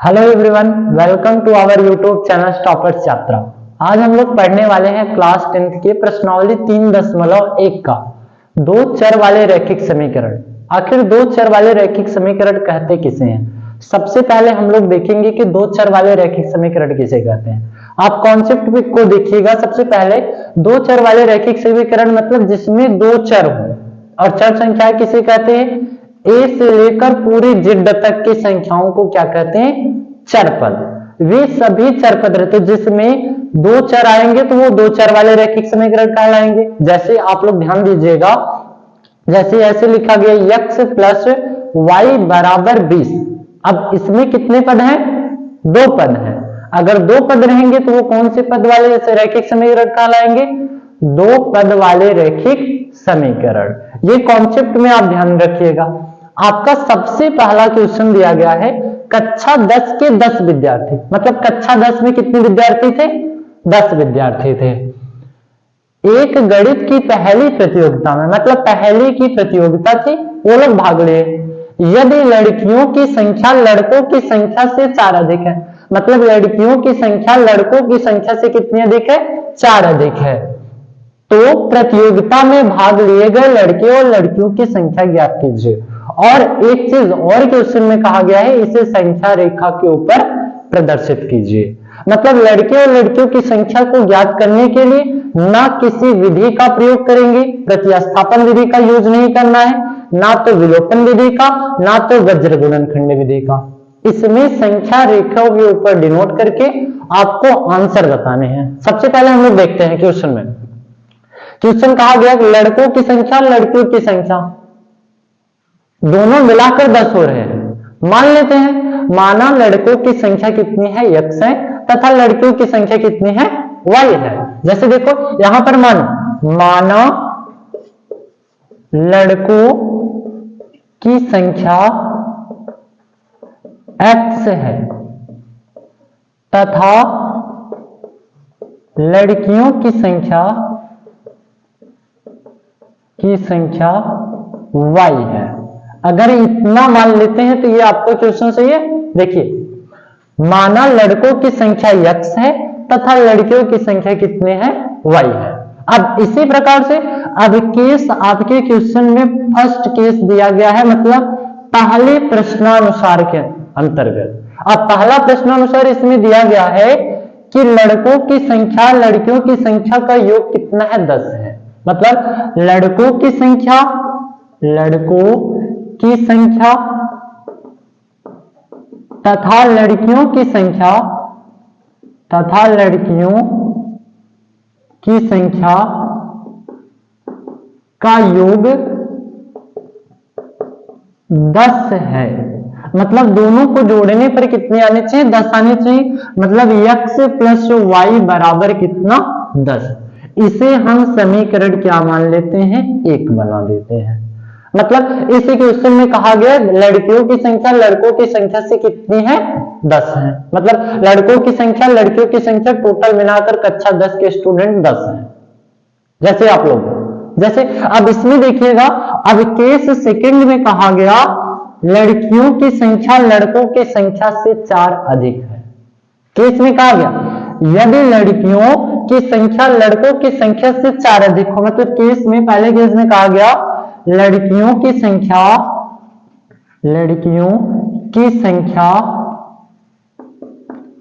Hello everyone, welcome to our YouTube channel toppers Yatra. आज हम लोग पढ़ने वाले हैं क्लास 10th के प्रश्नावली 3.1 का दो चर वाले रैखिक समीकरण। आखिर दो चर वाले रैखिक समीकरण कहते किसे हैं? सबसे पहले हम लोग देखेंगे कि दो चर वाले रैखिक समीकरण किसे कहते हैं। आप कॉन्सेप्ट को देखिएगा। सबसे पहले दो चर वाले रैखिक समीकरण मतलब जिसमें दो चर हो, और चर संख्या किसे कहते हैं? ए से लेकर पूरे जेड तक की संख्याओं को क्या कहते हैं? चरपद। वे सभी चरपद रहते जिसमें दो चर आएंगे तो वो दो चर वाले रैखिक समीकरण कहलाएंगे। जैसे आप लोग ध्यान दीजिएगा, जैसे ऐसे लिखा गया x प्लस वाई बराबर 20। अब इसमें कितने पद हैं? दो पद हैं। अगर दो पद रहेंगे तो वो कौन से पद वाले रैखिक समीकरण कहलाएंगे? दो पद वाले रैखिक समीकरण। ये कॉन्सेप्ट में आप ध्यान रखिएगा। आपका सबसे पहला क्वेश्चन दिया गया है कक्षा 10 के 10 विद्यार्थी, मतलब कक्षा 10 में कितने विद्यार्थी थे? 10 विद्यार्थी थे। एक गणित की पहली प्रतियोगिता में, मतलब पहली की प्रतियोगिता थी, वो लोग भाग लिए। यदि लड़कियों की संख्या लड़कों की संख्या से 4 अधिक है, मतलब लड़कियों की संख्या लड़कों की संख्या से कितनी अधिक है? 4 अधिक है। तो प्रतियोगिता में भाग लिए गए लड़के और लड़कियों की संख्या ज्ञात कीजिए। और एक चीज और क्वेश्चन में कहा गया है, इसे संख्या रेखा के ऊपर प्रदर्शित कीजिए। मतलब लड़के और लड़कियों की संख्या को ज्ञात करने के लिए ना किसी विधि का प्रयोग करेंगे, प्रतिस्थापन विधि का यूज नहीं करना है, ना तो विलोपन विधि का, ना तो वज्र गुणनखंड विधि का। इसमें संख्या रेखाओं के ऊपर डिनोट करके आपको आंसर बताने हैं। सबसे पहले हम लोग देखते हैं क्वेश्चन में। क्वेश्चन कहा गया लड़कों की संख्या लड़कियों की संख्या दोनों मिलाकर 10 हो रहे हैं। मान लेते हैं, माना लड़कों की संख्या कितनी है? x है, तथा लड़कियों की संख्या कितनी है? y है। जैसे देखो यहां पर माना लड़कों की संख्या x है तथा लड़कियों की संख्या y है। अगर इतना मान लेते हैं तो ये आपको क्वेश्चन सही है। देखिए, माना लड़कों की संख्या x है तथा लड़कियों की संख्या कितने हैं? y है। अब इसी प्रकार से अब केस आपके क्वेश्चन में फर्स्ट केस दिया गया है, मतलब पहले प्रश्नानुसार के अंतर्गत। अब पहला प्रश्नानुसार इसमें दिया गया है कि लड़कों की संख्या लड़कियों की संख्या का योग कितना है? 10 है। मतलब लड़कों की संख्या तथा लड़कियों की संख्या का योग 10 है। मतलब दोनों को जोड़ने पर कितने आने चाहिए? 10 आने चाहिए। मतलब x प्लस वाई बराबर कितना? 10। इसे हम समीकरण क्या मान लेते हैं? 1 बना देते हैं। मतलब इसी क्वेश्चन में कहा गया लड़कियों की संख्या लड़कों की संख्या से कितनी है? 10 है। मतलब लड़कों की संख्या लड़कियों की संख्या टोटल मिलाकर कक्षा 10 के स्टूडेंट 10 हैं। जैसे आप लोग अब इसमें देखिएगा, अब केस सेकंड में कहा गया लड़कियों की संख्या लड़कों की संख्या से 4 अधिक है। केस में कहा गया यदि लड़कियों की संख्या लड़कों की संख्या से 4 अधिक हो, मतलब केस में पहले केस में कहा गया लड़कियों की संख्या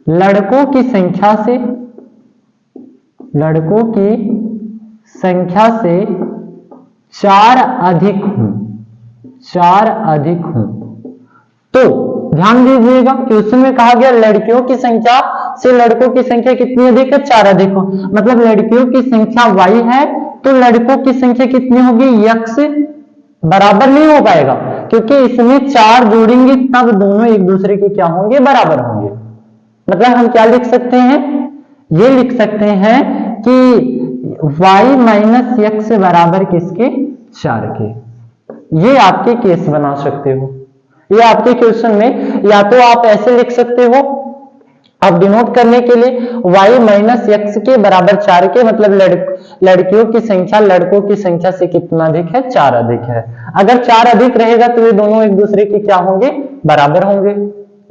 लड़कों की संख्या से 4 अधिक हूं। तो ध्यान दीजिएगा, क्वेश्चन में कहा गया लड़कियों की संख्या से लड़कों की संख्या कितनी अधिक है? 4 अधिक हो। मतलब लड़कियों की संख्या y है तो लड़कों की संख्या कितनी होगी? x बराबर नहीं हो पाएगा, क्योंकि इसमें 4 जोड़ेंगे तब दोनों एक दूसरे के क्या होंगे? बराबर होंगे। मतलब हम क्या लिख सकते हैं? ये लिख सकते हैं कि y माइनस x बराबर किसके? 4 के। ये आपके केस बना सकते हो। ये आपके क्वेश्चन में या तो आप ऐसे लिख सकते हो, अब डिनोट करने के लिए y माइनस x के बराबर 4 के, मतलब लड़कियों की संख्या लड़कों की संख्या से कितना अधिक है? 4 अधिक है। अगर 4 अधिक रहेगा तो ये दोनों एक दूसरे के क्या होंगे? बराबर होंगे।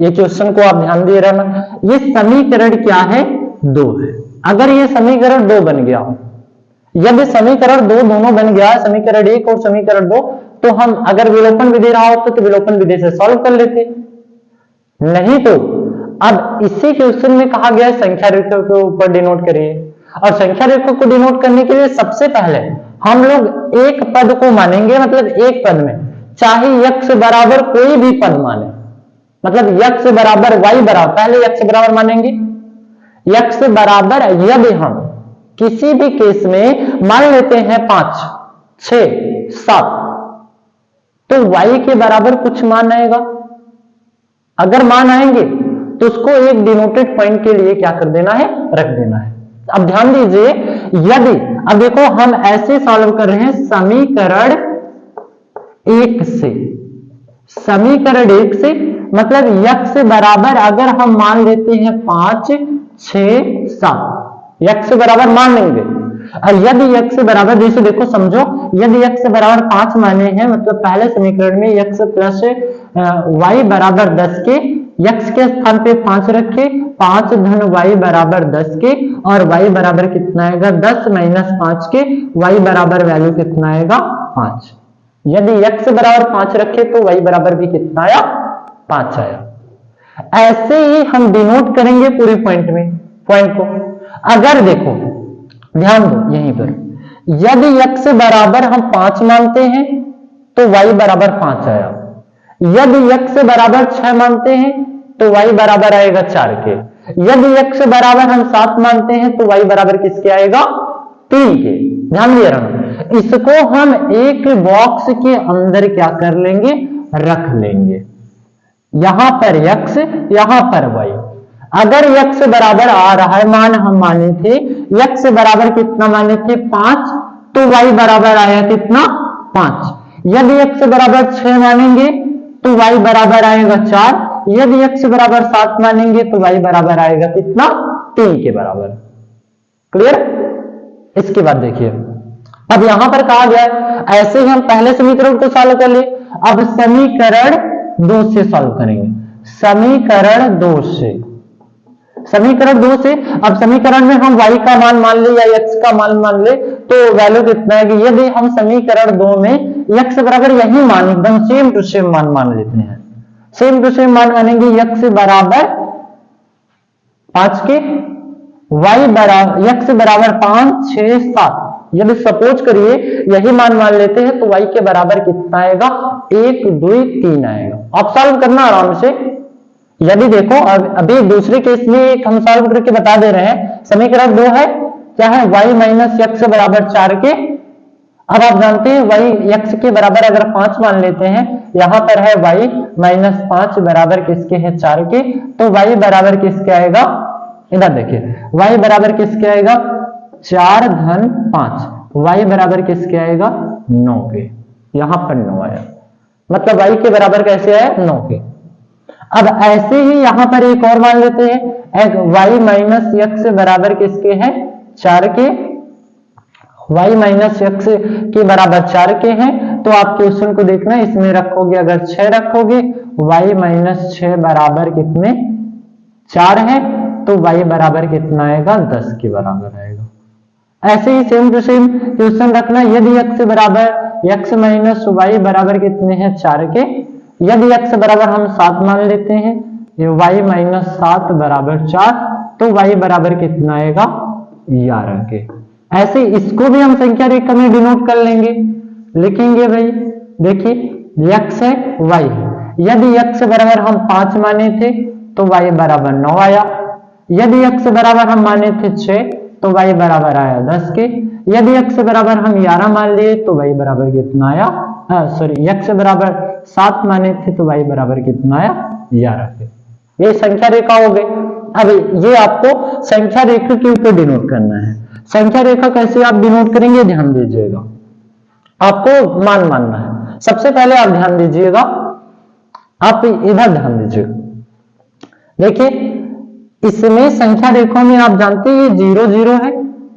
ये क्वेश्चन को आप ध्यान दिए रहना। ये समीकरण क्या है? 2 है। अगर ये समीकरण 2 बन गया, यदि समीकरण 2 दोनों बन गया, समीकरण 1 और समीकरण 2, तो हम अगर विलोपन विधि रहा होता तो विलोपन विधि से सॉल्व कर लेते, नहीं तो अब इसी क्वेश्चन में कहा गया है संख्या रेखा के ऊपर डिनोट करिए, और संख्या रेखा को डिनोट करने के लिए सबसे पहले हम लोग एक पद को मानेंगे, मतलब एक पद में चाहे x बराबर कोई भी पद माने, मतलब x बराबर y बराबर, पहले x बराबर मानेंगे, x बराबर यदि हम किसी भी केस में मान लेते हैं 5, 6, 7, तो y के बराबर कुछ मान आएगा। अगर मान आएंगे तो उसको एक डिनोटेड पॉइंट के लिए क्या कर देना है? रख देना है। अब ध्यान दीजिए, यदि अब देखो हम ऐसे सॉल्व कर रहे हैं समीकरण 1 से, समीकरण 1 से मतलब x बराबर अगर हम मान लेते हैं 5, 6, 7, x बराबर मान लेंगे, और यदि x बराबर, जैसे देखो समझो, यदि x बराबर 5 माने हैं, मतलब पहले समीकरण में x प्लस y बराबर 10 के, x के स्थान पे 5 रखे, 5 धन y बराबर 10 के, और y बराबर कितना आएगा? 10 माइनस 5 के, y बराबर वैल्यू कितना आएगा? 5। यदि x बराबर 5 रखे तो y बराबर भी कितना आया? 5 आया। ऐसे ही हम डिनोट करेंगे पूरे पॉइंट में, पॉइंट को। अगर देखो ध्यान दो यहीं पर, यदि x बराबर हम 5 मानते हैं तो y बराबर 5 आया, यदि x बराबर 6 मानते हैं तो y बराबर आएगा 4 के, यदि x बराबर हम 7 मानते हैं तो y बराबर किसके आएगा? 3 के। ध्यान दिया रहना, इसको हम एक बॉक्स के अंदर क्या कर लेंगे? रख लेंगे। यहां पर x, यहां पर y। अगर x बराबर आ रहा है, मान हम माने थे x बराबर कितना माने थे? 5, तो y बराबर आया कितना? 5। यदि x बराबर 6 मानेंगे तो y बराबर आएगा 4, यदि x बराबर 7 मानेंगे तो y बराबर आएगा कितना? 3 के बराबर। क्लियर? इसके बाद देखिए, अब यहां पर कहा गया है ऐसे ही हम पहले समीकरण को सॉल्व कर ले, अब समीकरण 2 से सॉल्व करेंगे। समीकरण 2 से, समीकरण 2 से, अब समीकरण में हम y का मान मान ले या x का मान मान ले तो वैल्यू कितना है? कि यदि हम समीकरण 2 में x बराबर यही मान, एकदम सेम टू सेम मान लेते हैं, सेम टू सेम मान मानेंगे, x बराबर 5 के, y बराबर x बराबर 5, 6, 7, यदि सपोज करिए यही मान लेते हैं तो y के बराबर कितना आएगा? 1, 2, 3 आएगा। आप सॉल्व करना आराम से। यदि देखो अभी दूसरे केस में एक हम सॉल्व करके बता दे रहे हैं, समीकरण 2 है क्या है? y माइनस x बराबर 4 के। अब आप जानते हैं y x के बराबर अगर 5 मान लेते हैं, यहां पर है y माइनस 5 बराबर किसके है? 4 के, तो y बराबर किसके आएगा? इधर देखिए, y बराबर किसके आएगा? 4 धन 5, y बराबर किसके आएगा? 9 के। यहां पर 9 आया, मतलब y के बराबर कैसे आया? 9 के। अब ऐसे ही यहां पर एक और मान लेते हैं, y माइनस x बराबर किसके हैं? 4 के, y माइनस x के बराबर 4 के हैं, तो आप क्वेश्चन को देखना, इसमें रखोगे अगर 6 रखोगे, y माइनस 6 बराबर कितने? 4 है, तो y बराबर कितना आएगा? 10 के बराबर आएगा। ऐसे ही सेम टू सेम क्वेश्चन रखना, यदि x बराबर x माइनस y बराबर कितने हैं? 4 के, यदि x बराबर हम 7 मान लेते हैं, y माइनस 7 बराबर 4, तो y बराबर कितना आएगा? 11 के। ऐसे इसको भी हम संख्या रेखा में डिनोट कर लेंगे, लिखेंगे भाई, देखिए x है y है, यदि x बराबर हम 5 माने थे तो y बराबर 9 आया, यदि x बराबर हम माने थे 6 तो y बराबर आया 10 के, यदि x बराबर हम 11 मान लिए तो y बराबर कितना आया? सॉरी, x बराबर 7 माने थे तो y बराबर कितना आया? 11 के। ये संख्या रेखा हो गई। अब ये आपको संख्या रेखा के ऊपर डिनोट करना है। संख्या रेखा कैसे आप डिनोट करेंगे? ध्यान दीजिएगा, आपको मान मानना है। सबसे पहले आप ध्यान दीजिएगा, आप इधर ध्यान दीजिएगा, देखिए इसमें संख्या रेखा में आप जानते हैं ये 0, 0 है,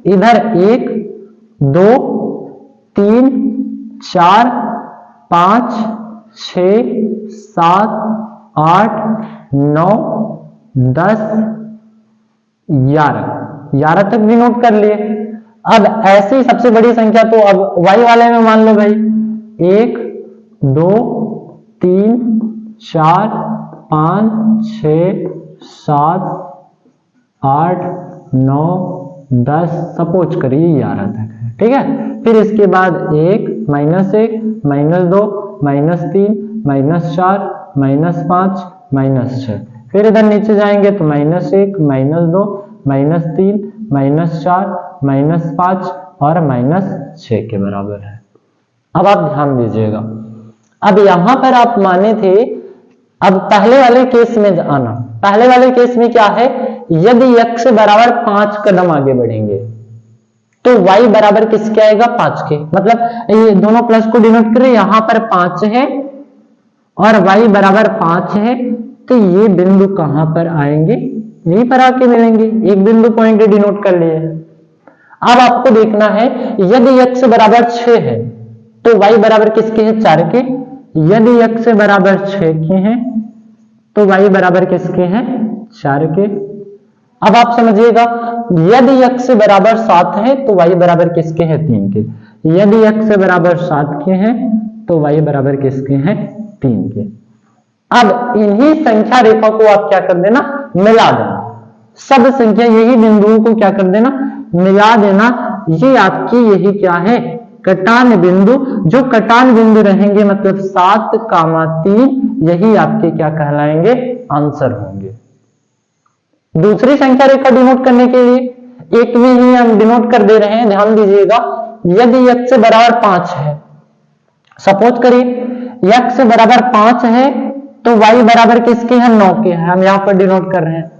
इधर 1, 2, 3, 4, 5, 6, 7, 8, 9, 10, 11 तक भी नोट कर लिए। अब ऐसी सबसे बड़ी संख्या तो अब y वाले में मान लो भाई 1, 2, 3, 4, 5, 6, 7, 8, 9, 10 सपोज करिए 11 तक है, ठीक है। फिर इसके बाद 1, -1, -2, -3, -4, -5, -6। फिर इधर नीचे जाएंगे तो -1, -2, -3, -4, -5 और -6 के बराबर है। अब आप ध्यान दीजिएगा, अब यहां पर आप माने थे, अब पहले वाले केस में आना। पहले वाले केस में क्या है, यदि x बराबर 5 कदम आगे बढ़ेंगे तो y बराबर किसके आएगा, 5 के। मतलब ये दोनों प्लस को डिनोट करें, यहां पर 5 है और y बराबर 5 है, तो ये बिंदु कहां पर आएंगे, यहीं पर आके मिलेंगे। एक बिंदु पॉइंट डिनोट कर लिए। अब आपको देखना है, यदि x बराबर 6 है तो y बराबर किसके हैं, 4 के। यदि x बराबर 6 के हैं तो y बराबर किसके हैं, 4 के। अब आप समझिएगा, यदि x बराबर 7 है तो y बराबर किसके हैं, 3 के। यदि x बराबर 7 के हैं तो y बराबर किसके हैं, 3 के। अब इन्हीं संख्या रेखा को आप क्या कर देना, मिला देना। सब संख्या यही बिंदुओं को क्या कर देना, मिला देना। ये आपकी यही क्या है, कटान बिंदु। जो कटान बिंदु रहेंगे मतलब 7, 3 यही आपके क्या कहलाएंगे, आंसर होंगे। दूसरी संख्या रेखा डिनोट करने के लिए एक में ही हम डिनोट कर दे रहे हैं, ध्यान दीजिएगा। यदि x बराबर 5 है, सपोज करिए x बराबर 5 है तो y बराबर किसके हैं, 9 के हैं। हम यहां पर डिनोट कर रहे हैं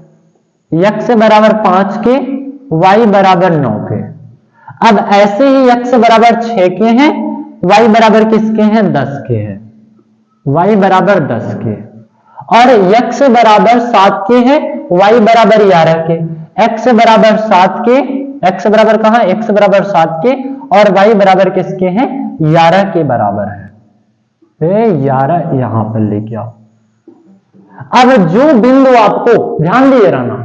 x बराबर 5 के, y बराबर 9 के। अब ऐसे ही x बराबर 6 के हैं, y बराबर किसके हैं, 10 के हैं। y बराबर 10 के। और x बराबर 7 के हैं, y बराबर 11 के। x बराबर 7 के, x बराबर कहां, x बराबर 7 के और y बराबर किसके हैं, 11 के बराबर है। 11 यहां पर लेके आओ। अब जो बिंदु आपको ध्यान दिए रहना,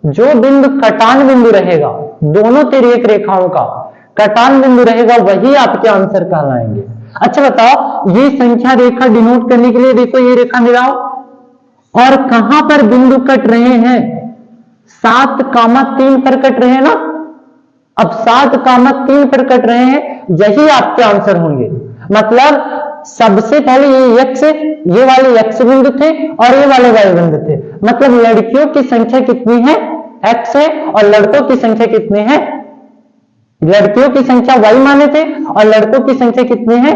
जो बिंदु कटान बिंदु रहेगा, दोनों तिर्यक रेखाओं का कटान बिंदु रहेगा, वही आपके आंसर कहलाएंगे। अच्छा बताओ, ये संख्या रेखा डिनोट करने के लिए देखो, ये रेखा मिलाओ और कहां पर बिंदु कट रहे हैं, 7, 3 पर कट रहे हैं ना। अब 7, 3 पर कट रहे हैं, यही आपके आंसर होंगे। मतलब सबसे पहले ये x, ये वाले x बिंदु थे और ये वाले y बिंदु थे। मतलब लड़कियों की संख्या कितनी है, x है, और लड़कों की संख्या कितनी है, लड़कियों की संख्या y माने थे और लड़कों की संख्या कितनी है,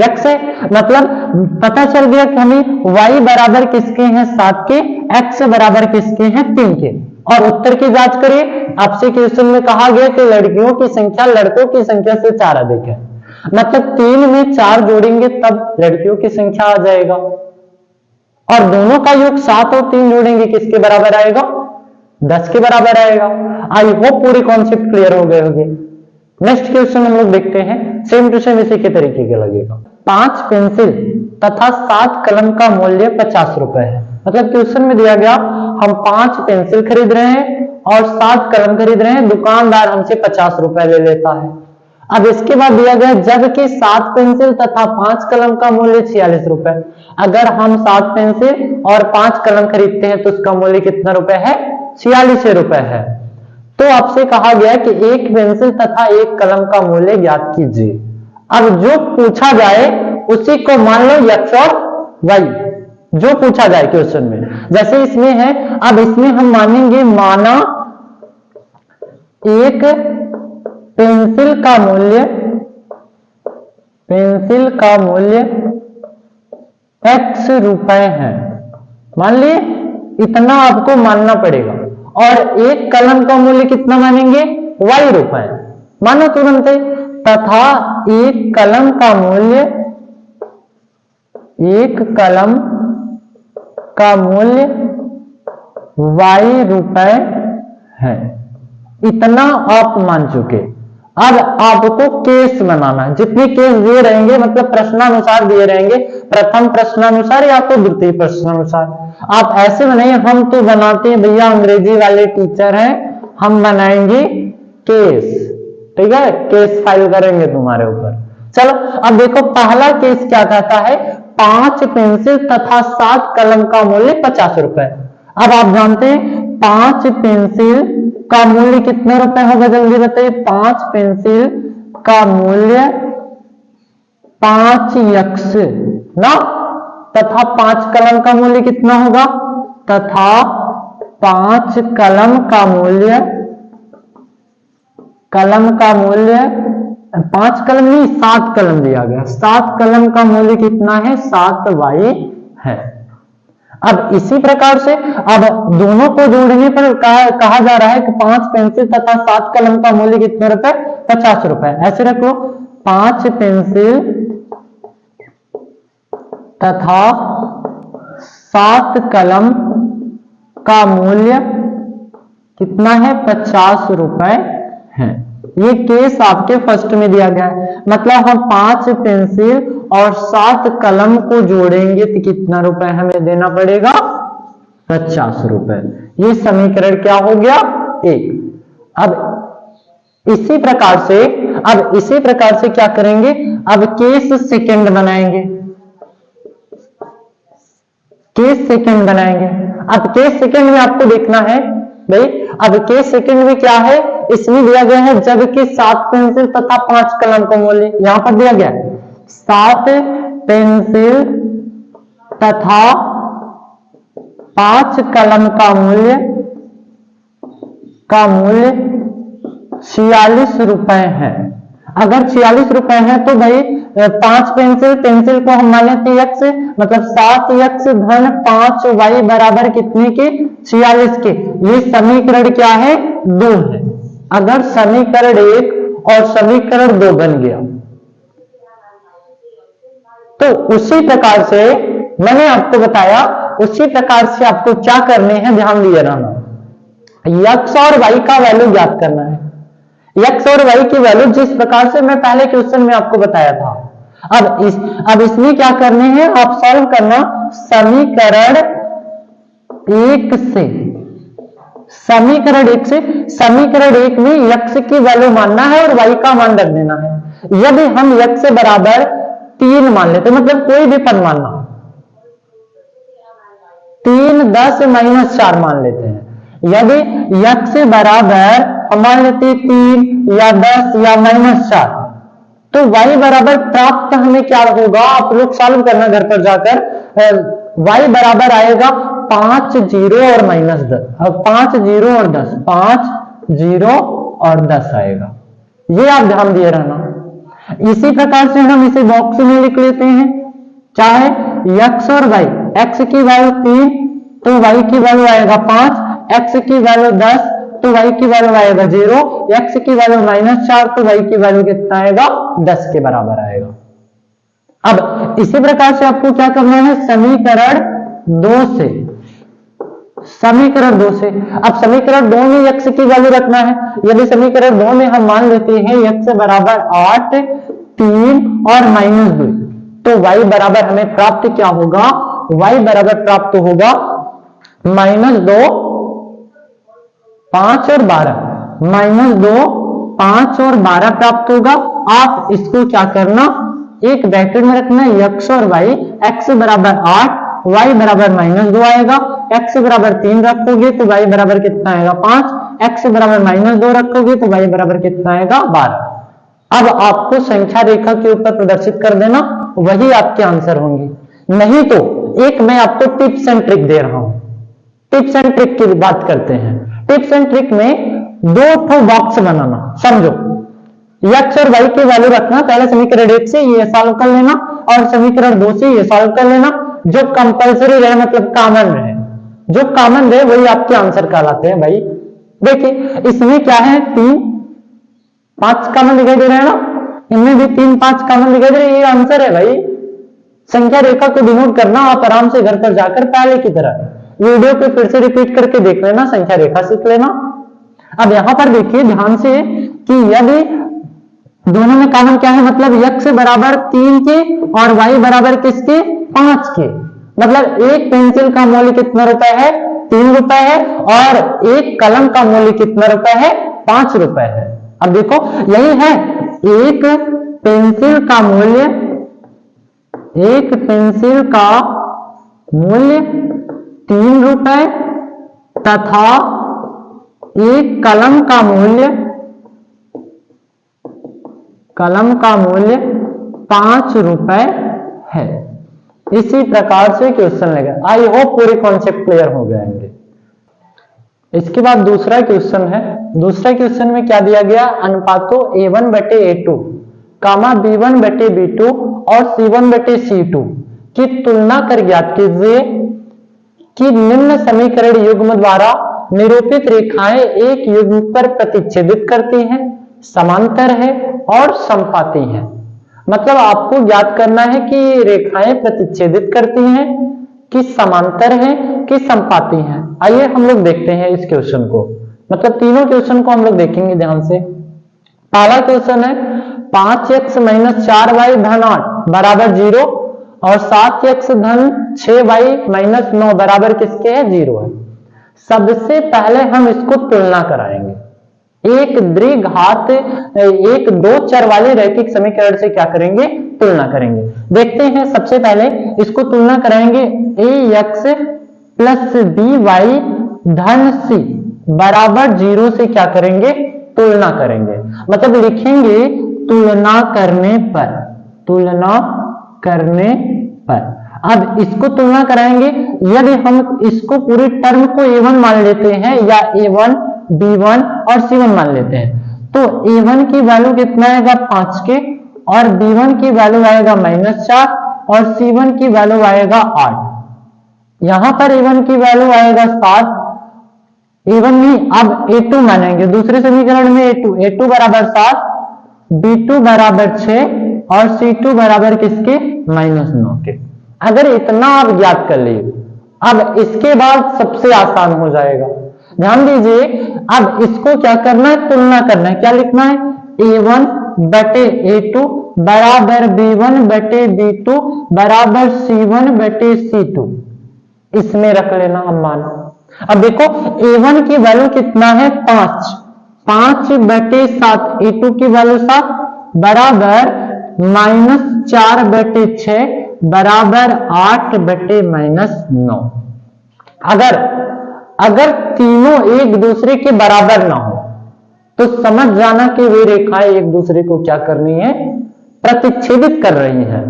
x है। मतलब पता चल गया कि हमें y बराबर किसके हैं, 7 के, x बराबर किसके हैं, 3 के। और उत्तर की जांच करिए, आपसे क्वेश्चन में कहा गया कि लड़कियों की संख्या लड़कों की संख्या से 4 अधिक है। मतलब 3 में 4 जोड़ेंगे तब लड़कियों की संख्या आ जाएगा, और दोनों का योग 7 और 3 जोड़ेंगे किसके बराबर आएगा, 10 के बराबर आएगा। आई होप पूरे कॉन्सेप्ट क्लियर हो गए होंगे। नेक्स्ट क्वेश्चन हम लोग देखते हैं, सेम टू सेम इसी के तरीके का लगेगा। 5 पेंसिल तथा 7 कलम का मूल्य 50 रुपए है। मतलब क्वेश्चन में दिया गया, हम 5 पेंसिल खरीद रहे हैं और 7 कलम खरीद रहे हैं, दुकानदार हमसे 50 रुपए ले लेता है। अब इसके बाद दिया गया, जबकि 7 पेंसिल तथा 5 कलम का मूल्य 46 रुपए। अगर हम 7 पेंसिल और 5 कलम खरीदते हैं तो उसका मूल्य कितना रुपए है, 46 रुपए है। तो आपसे कहा गया कि एक पेंसिल तथा एक कलम का मूल्य ज्ञात कीजिए। अब जो पूछा जाए उसी को मान लो x और y, जो पूछा जाए क्वेश्चन में। जैसे इसमें है, अब इसमें हम मानेंगे, माना एक पेंसिल का मूल्य x रुपए है, मान लिए, इतना आपको मानना पड़ेगा। और एक कलम का मूल्य कितना मानेंगे, y रुपए, मानो तुरंत। तथा एक कलम का मूल्य y रुपए है, इतना आप मान चुके। अब आपको केस बनाना है, जितने केस दिए रहेंगे, मतलब प्रश्नानुसार दिए रहेंगे, प्रथम प्रश्नानुसार या तो द्वितीय प्रश्नानुसार। आप ऐसे बनाइए, हम तो बनाते हैं भैया, अंग्रेजी वाले टीचर हैं, हम बनाएंगे केस, ठीक है, केस फाइल करेंगे तुम्हारे ऊपर। चलो अब देखो पहला केस क्या कहता है, 5 पेंसिल तथा 7 कलम का मूल्य 50 रुपए। अब आप जानते हैं 5 पेंसिल का मूल्य कितने रुपए होगा, जल्दी बताइए। 5 पेंसिल का मूल्य 5 यक्स ना, तथा 5 कलम का मूल्य कितना होगा, तथा 5 कलम का मूल्य 5 कलम नहीं 7 कलम दिया गया, 7 कलम का मूल्य कितना है, 7y है। अब इसी प्रकार से अब दोनों को जोड़ने पर कहा जा रहा है कि 5 पेंसिल तथा 7 कलम का मूल्य कितने रुपए, 50 रुपए। ऐसे रख लो, 5 पेंसिल तथा 7 कलम का मूल्य कितना है, 50 रुपए है। ये केस आपके फर्स्ट में दिया गया है, मतलब हम 5 पेंसिल और 7 कलम को जोड़ेंगे तो कितना रुपए हमें देना पड़ेगा, 50 रुपए। ये समीकरण क्या हो गया, 1। अब इसी प्रकार से क्या करेंगे, अब केस सेकंड बनाएंगे, केस सेकंड बनाएंगे। अब केस सेकंड में आपको देखना है भाई, अब केस सेकंड में क्या है, इसमें दिया गया है जबकि 7 पेंसिल तथा 5 कलम का मूल्य, यहां पर दिया गया है 7 पेंसिल तथा 5 कलम का मूल्य 46 रुपए है। अगर 46 रुपए है तो भाई 5 पेंसिल को हम मान लेते x, मतलब 7x धन 5y बराबर कितने के, 46 के। ये समीकरण क्या है, 2 है। अगर समीकरण 1 और समीकरण 2 बन गया तो उसी प्रकार से मैंने आपको बताया, उसी प्रकार से आपको क्या करने हैं, ध्यान दिए रहना। x और y का वैल्यू ज्ञात करना है। x और y की वैल्यू जिस प्रकार से मैं पहले क्वेश्चन में आपको बताया था, अब इसमें क्या करने हैं, आप सॉल्व करना समीकरण 1 से। समीकरण 1 में x की वैल्यू मानना है और y का मान रख देना है। यदि हम x से बराबर 3 मान लेते, मतलब कोई भी पद मानना, 3, 10 - 4 मान लेते हैं। यदि x से बराबर हम मान लेते हैं 3 या 10 या -4, तो y बराबर प्राप्त हमें क्या होगा, आप लोग सॉल्व करना घर पर जाकर। y बराबर आएगा 5 0 और -10, अब 5 0 और 10, 5 0 और 10 आएगा। ये आप ध्यान दिए रहना। इसी प्रकार से हम इसे बॉक्स में लिख लेते हैं, चाहे x और y, x की वैल्यू 3 तो y की वैल्यू आएगा 5, x की वैल्यू 10 तो y की वैल्यू आएगा 0, x की वैल्यू -4 तो y की वैल्यू कितना आएगा, 10 के बराबर आएगा। अब इसी प्रकार से आपको क्या करना है, समीकरण 2 से। अब समीकरण 2 में x की वैल्यू रखना है। यदि समीकरण 2 में हम मान लेते हैं x बराबर 8, 3 और -2, तो y बराबर हमें प्राप्त क्या होगा, y बराबर प्राप्त होगा -2, 5 और 12, -2, 5 और 12 प्राप्त होगा। आप इसको क्या करना, एक ब्रैकेट में रखना x और y, x बराबर 8, y बराबर -2 आएगा, x बराबर 3 रखोगे तो y बराबर कितना आएगा 5, x बराबर -2 रखोगे तो y बराबर कितना आएगा 12। अब आपको संख्या रेखा के ऊपर प्रदर्शित कर देना, वही आपके आंसर होंगे। नहीं तो एक मैं आपको टिप्स एंड ट्रिक दे रहा हूं, टिप्स एंड ट्रिक की बात करते हैं। टिप्स एंड ट्रिक में 2 बॉक्स बनाना, समझो x और y की वैल्यू रखना, पहले समीकरण 1 से ये सॉल्व कर लेना और समीकरण 2 से ये सॉल्व कर लेना। जो कंपलसरी रहे, मतलब कॉमन रहे, जो कॉमन रहे वही आपके आंसर कहलाते हैं भाई। देखिए इसमें क्या है, 3, 5 कॉमन दिखाई दे रहे हैं ना, इनमें भी 3, 5 कॉमन दिखाई दे रहे हैं, ये आंसर है भाई। संख्या रेखा को डिनोट करना आप आराम से घर पर जाकर पहले की तरह वीडियो को फिर से रिपीट करके देख लेना, संख्या रेखा सीख लेना। अब यहां पर देखिए ध्यान से कि यदि दोनों में कॉमन क्या है, मतलब x बराबर 3 के और y बराबर किसके, 5 के। मतलब एक पेंसिल का मूल्य कितना रुपए है, 3 रुपए है, और एक कलम का मूल्य कितना रुपए है, 5 रुपए है। अब देखो यही है, एक पेंसिल का मूल्य, एक पेंसिल का मूल्य 3 रुपए तथा एक कलम का मूल्य 5 रुपए है। इसी प्रकार से क्वेश्चन लेगा। आई होप पूरे कॉन्सेप्ट क्लियर हो गए होंगे। इसके बाद दूसरा क्वेश्चन है। दूसरा क्वेश्चन में क्या दिया गया, अनुपातों A1 बटे A2 कामा B1 बटे B2 और C1 बटे C2 की तुलना कर ज्ञात कीजिए कि निम्न समीकरण युग्म द्वारा निरूपित रेखाएं एक युग्म पर प्रतिच्छेदित करती हैं, समांतर है और समपाती हैं। मतलब आपको ज्ञात करना है कि रेखाएं प्रतिच्छेदित करती हैं, कि समांतर है, कि समपाती हैं। आइए हम लोग देखते हैं इस क्वेश्चन को, मतलब तीनों क्वेश्चन को हम लोग देखेंगे ध्यान से। पहला क्वेश्चन है 5x - 4y धन 8 बराबर 0 और 7x धन 6y - 9 बराबर किसके है, 0 है। सबसे पहले हम इसको तुलना कराएंगे। एक द्विघात, एक दो चर वाले रैखिक समीकरण से क्या करेंगे, तुलना करेंगे। देखते हैं, सबसे पहले इसको तुलना कराएंगे। ax प्लस by धन c बराबर 0 से क्या करेंगे, तुलना करेंगे। मतलब लिखेंगे तुलना करने पर, तुलना करने पर। अब इसको तुलना कराएंगे। यदि हम इसको पूरी टर्म को a1 मान लेते हैं या a1 b1 और c1 मान लेते हैं, तो a1 की वैल्यू कितना आएगा, 5 के, और b1 की वैल्यू आएगा -4 और c1 की वैल्यू आएगा 8। यहां पर a1 की वैल्यू आएगा 7, a1 नहीं, अब a2 मानेंगे। दूसरे समीकरण में a2 बराबर 7, b2 बराबर 6 और c2 बराबर किसके, -9 के। अगर इतना आप ज्ञात कर लिए, अब इसके बाद सबसे आसान हो जाएगा। ध्यान दीजिए, अब इसको क्या करना है, तुलना करना है। क्या लिखना है, a1 बटे a2 बराबर b1 बटे b2 बराबर c1 बटे c2, इसमें रख लेना अब मान। अब देखो a1 की वैल्यू कितना है, 5 बटे 7, a2 की वैल्यू 7 बराबर -4 बटे 6 बराबर 8 बटे -9। अगर तीनों एक दूसरे के बराबर ना हो तो समझ जाना कि वे रेखाएं एक दूसरे को क्या कर रही है, प्रतिच्छेदित कर रही हैं।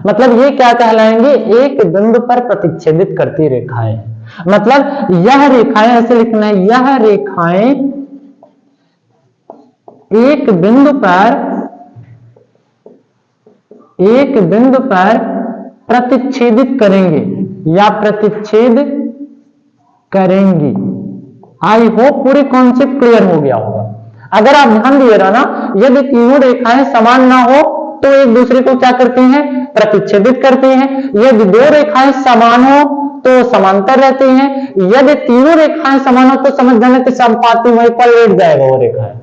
मतलब ये क्या कहलाएंगे, एक बिंदु पर प्रतिच्छेदित करती रेखाएं। मतलब यह रेखाएं, ऐसे लिखना है, यह रेखाएं एक बिंदु पर प्रतिच्छेदित करेंगे या प्रतिच्छेद करेंगी। आई होप पूरे कॉन्सेप्ट क्लियर हो गया होगा। अगर आप ध्यान दिए रहा ना, यदि तीनों रेखाएं समान ना हो तो एक दूसरे को क्या करती हैं, प्रतिच्छेदित करती हैं। यदि दो रेखाएं समान हो तो समांतर रहती हैं। यदि तीनों रेखाएं समान हो तो समझ जाना कि समपाती, वहीं पर लेट जाएगा, वो रेखाएं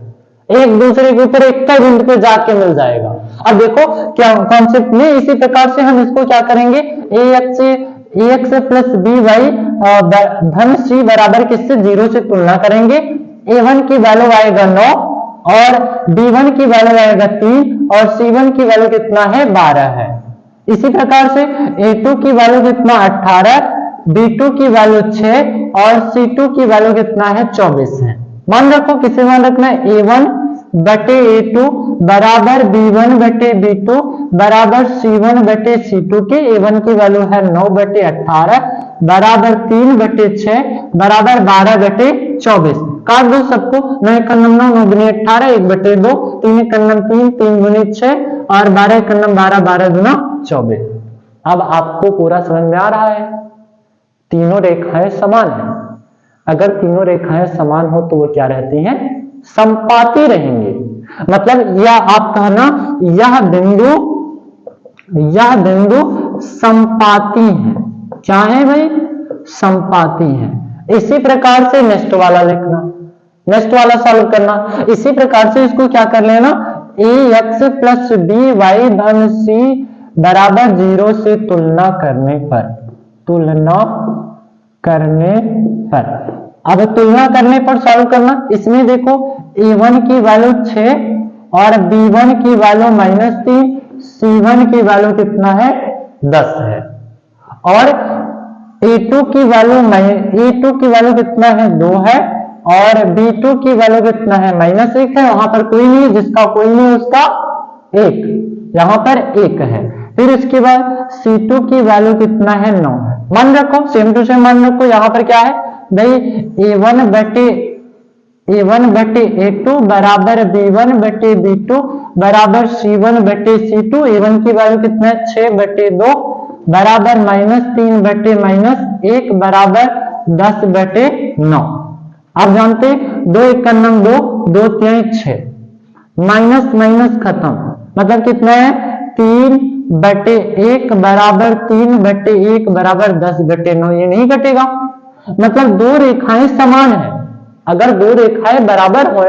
एक दूसरे के ऊपर एक ही बिंदु पे जाके मिल जाएगा। अब देखो क्या कॉन्सेप्ट में, इसी प्रकार से हम इसको क्या करेंगे, ax प्लस by धन c बराबर किससे, 0 से तुलना करेंगे। a1 की वैल्यू आएगा 9 और b1 की वैल्यू आएगा 3 और c1 की वैल्यू कितना है, 12 है। इसी प्रकार से a2 की वैल्यू कितना, 18, b2 की वैल्यू 6 और c2 की वैल्यू कितना है, 24 है। मान रखो, किसे मान रखना है, a1 बटे a2 बराबर b1 बटे b2 बराबर c1 बटे c2 के। a1 की वैल्यू है 9 बटे 18 बराबर 3 बटे 6 बराबर 12 बटे 24। काट दो सबको, 9 एक 9, 9 दूनी 18, 1 बटे 2, 3 एक 3, 3 दूनी 6 और 12 एक 12, 12 दूना 24। अब आपको पूरा समझ में आ रहा है, तीनों रेखाएं समान है। अगर तीनों रेखाएं समान हो तो वो क्या रहती हैं, समपाती रहेंगे। मतलब यह आप कहना, यह बिंदु समपाती है। क्या है भाई, समपाती है। इसी प्रकार से नेक्स्ट वाला लिखना, नेक्स्ट वाला सॉल्व करना। इसी प्रकार से इसको क्या कर लेना, ax प्लस by धन c बराबर 0 से तुलना करने पर तुलना करने पर। अब तुलना करने पर सॉल्व करना, इसमें देखो a1 की वैल्यू 6 और b1 की वैल्यू -3, c1 की वैल्यू कितना है 10 है और a2 की वैल्यू कितना है 2 है और b2 की वैल्यू कितना है -1 है। वहां पर कोई नहीं, जिसका कोई नहीं उसका 1, यहां पर 1 है। फिर इसके बाद c2 की वैल्यू कितना है 9 है। मान रखो, सेम टू सेम मान रखो। यहां पर क्या है भाई, a1 बटे a2 बराबर b1 बटे b2 बराबर c1 बटे c2। a1 की वैल्यू कितना है 6 बटे 2 बराबर -3 बटे -1 बराबर 10 बटे 9। आप जानते हैं 2 1 का 2, 2 3 6, माइनस माइनस खत्म, मतलब कितना है 3 बटे 1 बराबर 3 बटे 1 बराबर 10 बटे 9। ये नहीं घटेगा, मतलब दो रेखाएं समान है। अगर दो रेखाएं बराबर हो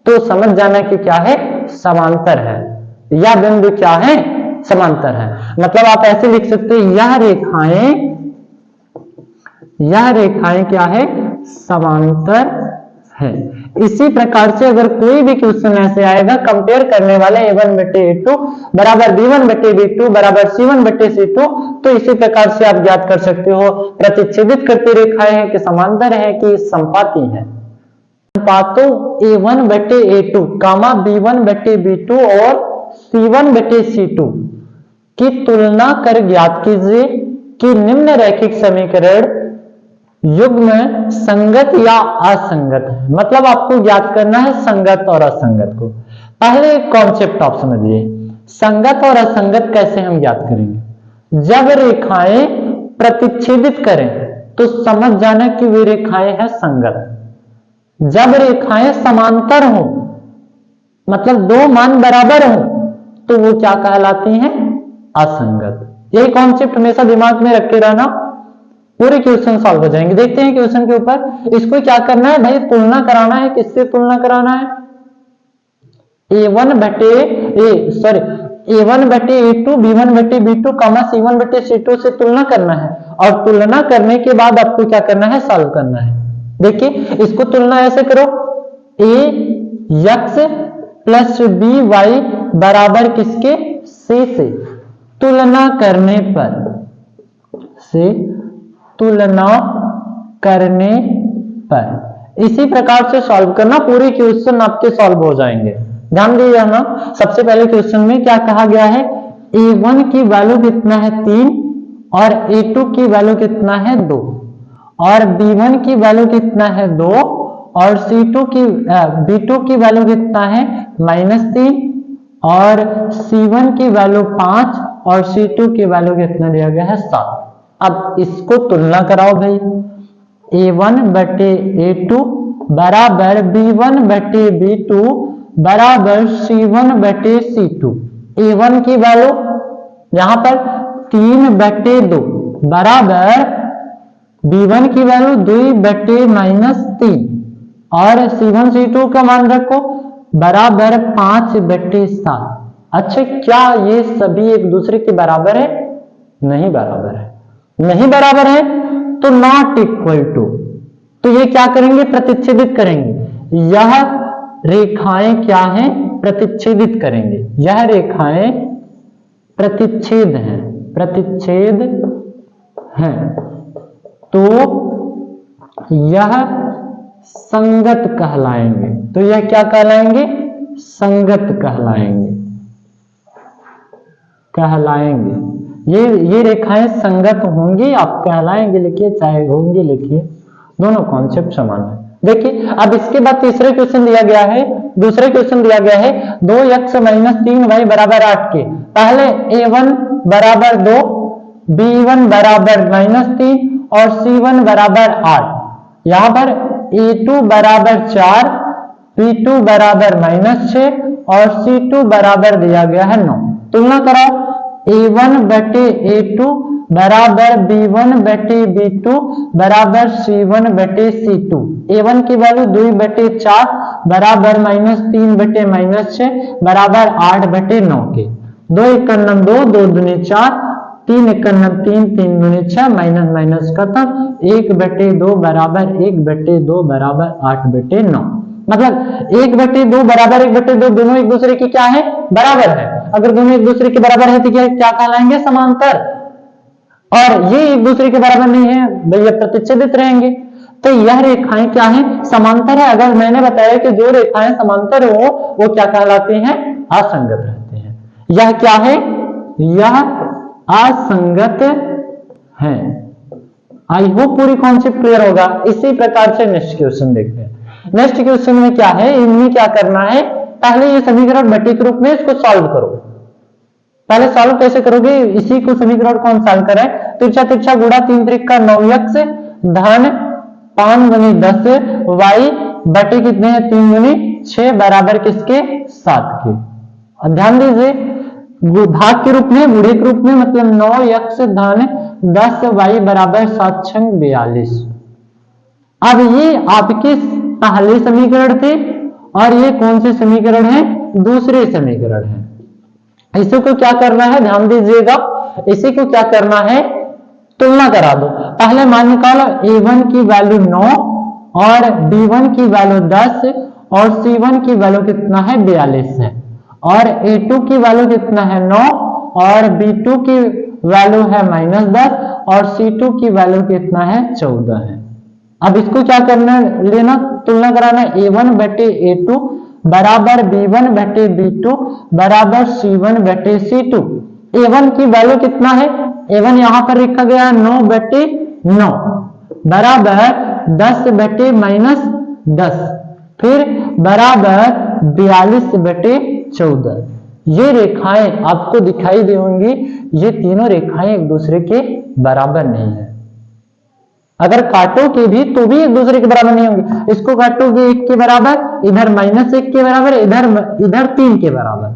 तो समझ जाना कि क्या है, समांतर है, या बिंदु क्या है, समांतर है। मतलब आप ऐसे लिख सकते हैं यह रेखाएं क्या है, समांतर है। इसी प्रकार से अगर कोई भी क्वेश्चन ऐसे आएगा कंपेयर करने वाला a1 बटे a2 बराबर b1 बटे b2 बराबर c1 बटे c2, तो इसी प्रकार से आप ज्ञात कर सकते हो प्रतिच्छेदित करती रेखाएं हैं कि समांतर है कि समपाती है। अनुपातों a1 बटे a2 कामा b1 बटे b2 और c1 बटे c2 की तुलना कर ज्ञात कीजिए कि निम्न रैखिक समीकरण युग्म संगत या असंगत है। मतलब आपको ज्ञात करना है संगत और असंगत को। पहले एक कॉन्सेप्ट आप समझिए, संगत और असंगत कैसे हम ज्ञात करेंगे। जब रेखाएं प्रतिच्छेदित करें तो समझ जाना कि वे रेखाएं हैं संगत। जब रेखाएं समांतर हो, मतलब दो मान बराबर हो, तो वो क्या कहलाती हैं, असंगत। यही कॉन्सेप्ट हमेशा दिमाग में रखे रहना, पूरे क्वेश्चन सॉल्व हो जाएंगे। देखते हैं क्वेश्चन के ऊपर। इसको क्या करना है भाई, तुलना कराना है। किससे तुलना कराना है, a1 बटे a2 b1 बटे b2 कामा c1 बटे c2 से तुलना करना है। और तुलना करने के बाद आपको क्या करना है, सॉल्व करना है। देखिए इसको तुलना ऐसे करो, ax प्लस by बराबर किसके, c से। तुलना करने पर इसी प्रकार से सॉल्व करना, पूरे क्वेश्चन आपके सॉल्व हो जाएंगे। ध्यान दीजिए ना, सबसे पहले क्वेश्चन में क्या कहा गया है, a1 की वैल्यू कितना है 3 और a2 की वैल्यू कितना है 2 और b1 की वैल्यू कितना है 2 और b2 की वैल्यू कितना है -3 और c1 की वैल्यू 5 और c2 की वैल्यू कितना दिया गया है 7। अब इसको तुलना कराओ भाई, a1 बटे a2 बराबर b1 बटे b2 बराबर c1 बटे c2। a1 की वैल्यू यहां पर 3 बटे 2 बराबर b1 की वैल्यू 2 बटे -3 और c1 c2 का मान रखो बराबर 5 बटे 7। अच्छा, क्या ये सभी एक दूसरे के बराबर है, नहीं बराबर है। नहीं बराबर है तो नॉट इक्वल टू, तो ये क्या करेंगे, प्रतिच्छेदित करेंगे। यह रेखाएं क्या हैं, प्रतिच्छेदित करेंगे। यह रेखाएं प्रतिच्छेद हैं, तो यह संगत कहलाएंगे। तो यह क्या कहलाएंगे, संगत कहलाएंगे। ये रेखाएं संगत होंगी, आप कहलाएंगे लिखिए, चाहे होंगे लिखिए, दोनों कॉन्सेप्ट समान है। देखिए अब इसके बाद तीसरे क्वेश्चन दिया गया है, दूसरे क्वेश्चन दिया गया है 2x - 3y बराबर 8 के। पहले a1 बराबर 2, b1 बराबर -3 और c1 बराबर 8। यहां पर a2 बराबर 4, b2 बराबर -6 और c2 बराबर दिया गया है 9। तुलना कराओ, a1 बटे a2 बराबर b1 बटे b2 बराबर c1 बटे c2। a1 की वैल्यू 2 बटे 4 बराबर -3 बटे -6 बराबर 8 बटे 9 के। 2 1 का 2, 2 दूनी 4, 3 × 3, 3 × 6, माइनस माइनस खत्म, 1/2 बराबर 1/2 बराबर 8/9। मतलब 1/2 बराबर 1/2 दोनों एक दूसरे की क्या है, बराबर है। अगर दोनों एक दूसरे के बराबर है तो क्या कहलाएंगे, समांतर। और ये एक दूसरे के बराबर नहीं है भैया, प्रतिच्छेदित रहेंगे। तो यह रेखाएं क्या है, समांतर है। अगर मैंने बताया कि जो रेखाएं समांतर हो वो क्या कहलाती हैं, असंगत रहते हैं। यह क्या है, यह असंगत है। आई होप पूरी कॉन्सेप्ट क्लियर होगा। इसी प्रकार से नेक्स्ट क्वेश्चन देखते हैं। नेक्स्ट क्वेश्चन में क्या है, इनमें क्या करना है, पहले ये समीकरण बटे के रूप में इसको सॉल्व करो। पहले सॉल्व कैसे करोगे, इसी को समीकरण कौन सॉल्व करें, तिरछा तिरछा गुणा 3 त्रिक 9x धन 5 × 10 y बटे कितने हैं, 3 × 6 बराबर किसके, 7 के। और ध्यान दीजिए भाग के रूप में, गुणे के रूप में, मतलब 9x धन 10y बराबर 7 × 42। अब ये आपके पहले समीकरण थे और ये कौन से समीकरण है, दूसरे समीकरण है। इसी को क्या करना है, ध्यान दीजिएगा, इसी को क्या करना है, तुलना करा दो। पहले मान निकालो, a1 की वैल्यू 9 और b1 की वैल्यू 10 और c1 की वैल्यू कितना है, 42 है। और a2 की वैल्यू कितना है, 9 और b2 की वैल्यू है -10 और c2 की वैल्यू कितना है, 14 है। अब इसको क्या करना, लेना तुलना कराना, a1 बटे a2 बराबर b1 बटे b2 बराबर c1 बटे c2। a1 की वैल्यू कितना है, a1 यहां पर लिखा गया है 9/9 बराबर 10/-10, फिर बराबर 42/14। ये रेखाएं आपको दिखाई देंगी, ये तीनों रेखाएं एक दूसरे के बराबर नहीं है। अगर काटोगे भी तो भी एक दूसरे के बराबर नहीं होंगे। इसको काटोगे 1 के बराबर, इधर -1 के बराबर, इधर 3 के बराबर।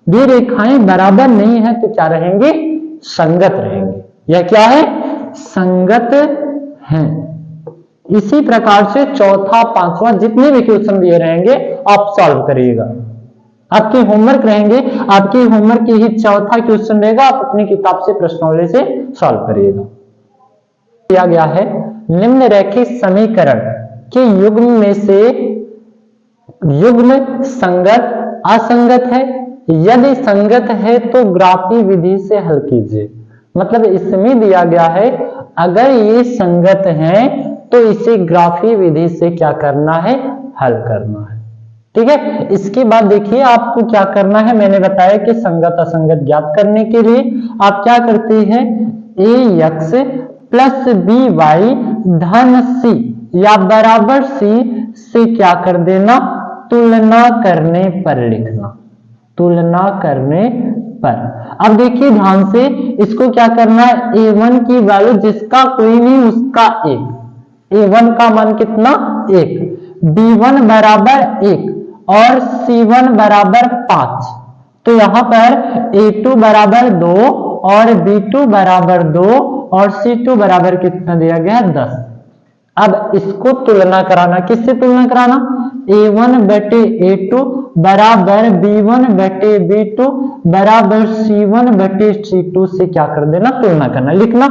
ये रेखाएं बराबर नहीं है तो क्या रहेंगे, संगत रहेंगे। यह क्या है, संगत है। इसी प्रकार से चौथा, पांचवा जितने भी क्वेश्चन दिए रहेंगे आप सॉल्व करिएगा। आपके होमवर्क रहेंगे, आपके होमवर्क की ही चौथा क्वेश्चन रहेगा, आप अपनी किताब से प्रश्नावली से सॉल्व करिएगा। दिया गया है निम्न रैखिक समीकरण के युग्म में से युग्म संगत असंगत है, यदि संगत है तो ग्राफी विधि से हल कीजिए। मतलब इसमें दिया गया है अगर ये संगत है तो इसे ग्राफी विधि से क्या करना है, हल करना है। ठीक है, इसके बाद देखिए आपको क्या करना है, मैंने बताया कि संगत असंगत ज्ञात करने के लिए आप क्या करते हैं, ax प्लस by धन c या बराबर c से क्या कर देना, तुलना करने पर लिखना, तुलना करने पर। अब देखिए ध्यान से, इसको क्या करना है, a1 की वैल्यू जिसका कोई नहीं उसका 1, a1 का मान कितना 1, b1 बराबर 1 और c1 बराबर 5। तो यहां पर a2 बराबर 2 और b2 बराबर 2 और c2 बराबर कितना दिया गया, 10। अब इसको तुलना कराना, किससे तुलना कराना, a1 बटे a2 बराबर b1 बटे b2 बराबर c1 बटे c2 से क्या कर देना, तुलना करना, लिखना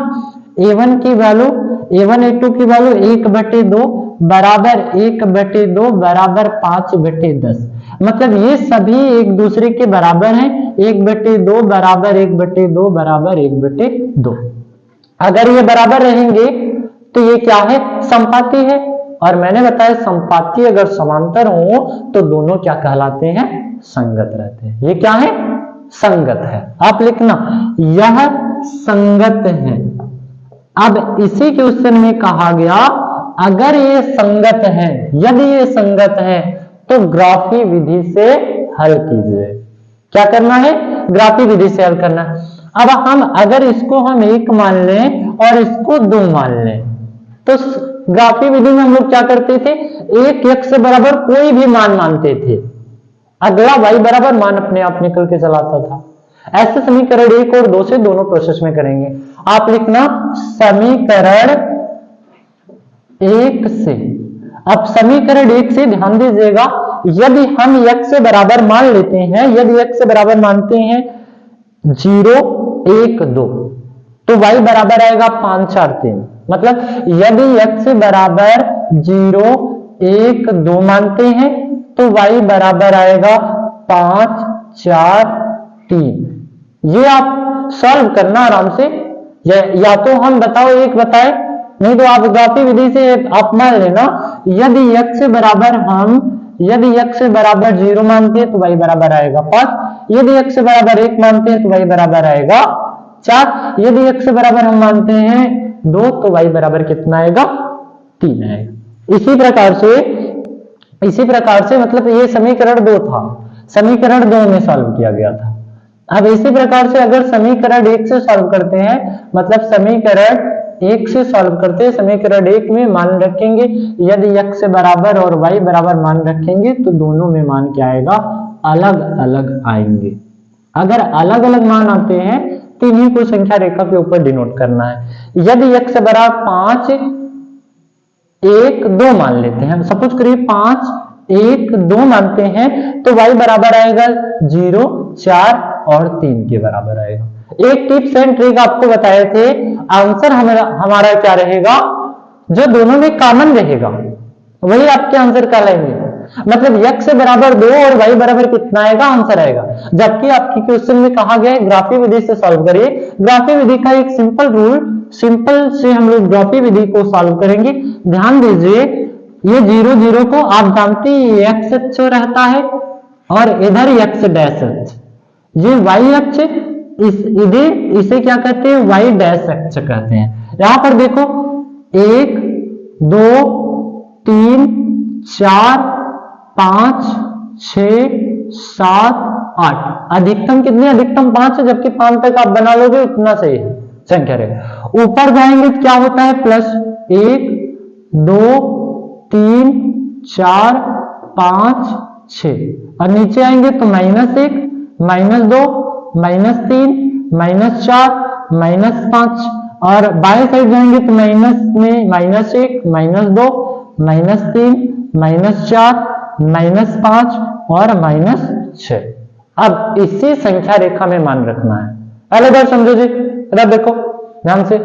a1 की वैल्यू, a1 a2 की वैल्यू 1/2 बराबर 1/2 बराबर 5/10। मतलब ये सभी एक दूसरे के बराबर हैं, 1/2 बराबर 1/2 बराबर 1/2। अगर ये बराबर रहेंगे तो ये क्या है, समपाती है। और मैंने बताया समपाती अगर समांतर हो तो दोनों क्या कहलाते हैं, संगत रहते हैं। ये क्या है, संगत है। आप लिखना यह संगत है। अब इसी क्वेश्चन में कहा गया अगर ये संगत है, यदि ये संगत है तो ग्राफी विधि से हल कीजिए। क्या करना है, ग्राफी विधि से हल करना है। अब हम अगर इसको हम 1 मान लें और इसको 2 मान लें तो ग्राफी विधि में हम लोग क्या करते थे, एक x बराबर कोई भी मान मानते थे, अगला y बराबर मान अपने आप निकल के चलाता था। ऐसे समीकरण 1 और 2 से दोनों प्रोसेस में करेंगे। आप लिखना समीकरण 1 से। अब समीकरण 1 से ध्यान दीजिएगा, यदि हम x से बराबर मान लेते हैं, यदि x से बराबर मानते हैं 0 1 2, तो y बराबर आएगा 5 4 3। मतलब यदि x बराबर 0 1 2 मानते हैं तो y बराबर आएगा 5 4 3। ये आप सॉल्व करना आराम से, या तो हम बताओ एक बताए, नहीं तो आप ग्राफी विधि से आप मान लेना। यदि x बराबर 0 मानते हैं तो y बराबर आएगा 5, यदि x बराबर 1 मानते हैं तो y बराबर आएगा 4, यदि x बराबर हम मानते हैं 2 तो y बराबर कितना आएगा 3 आएगा। इसी प्रकार से मतलब ये समीकरण 2 था, समीकरण 2 में सॉल्व किया गया था। अब इसी प्रकार से अगर समीकरण 1 से सॉल्व करते हैं, मतलब समीकरण 1 से सॉल्व करते हैं, समीकरण 1 में मान रखेंगे, यदि x बराबर और y बराबर मान रखेंगे तो दोनों में मान क्या आएगा, अलग अलग आएंगे। अगर अलग अलग मान आते हैं तो इन्हीं को संख्या रेखा के ऊपर डिनोट करना है। यदि x बराबर 5 1 2 मान लेते हैं, सपोज करिए 5 1 2 मानते हैं तो y बराबर आएगा 0 4 और 3 के बराबर आएगा। एक टिप्स एंड ट्रिक आपको बताए थे, आंसर हमारा क्या रहेगा, जो दोनों में कॉमन रहेगा वही आपके आंसर कहलाएंगे। मतलब x बराबर 2 और y बराबर कितना आएगा, आंसर आएगा। जबकि आपके क्वेश्चन में कहा गया है ग्राफी विधि से सॉल्व करिए। ग्राफी विधि का एक सिंपल रूल, सिंपल से हम लोग ग्राफी विधि को सॉल्व करेंगे। ध्यान दीजिए, ये 0 0 को आप जानते हैं x अक्ष रहता है और इधर x डैश अक्ष, ये y अक्ष, इसे क्या कहते हैं, y डैश अक्ष कहते हैं। यहां पर देखो 1 2 3 4 5 6 7 8, अधिकतम कितने, अधिकतम 5 है, जबकि 5 तक आप बना लोगे उतना सही है संख्या रहेगा। ऊपर जाएंगे तो क्या होता है, प्लस 1 2 3 4 5 6, और नीचे आएंगे तो -1 -2 -3 -4 -5, और बाएं साइड जाएंगे तो माइनस में -1 -2 -3 -4 -5 और -6। अब इसी संख्या रेखा में मान रखना है। पहले बार समझो जी, अब देखो ध्यान से,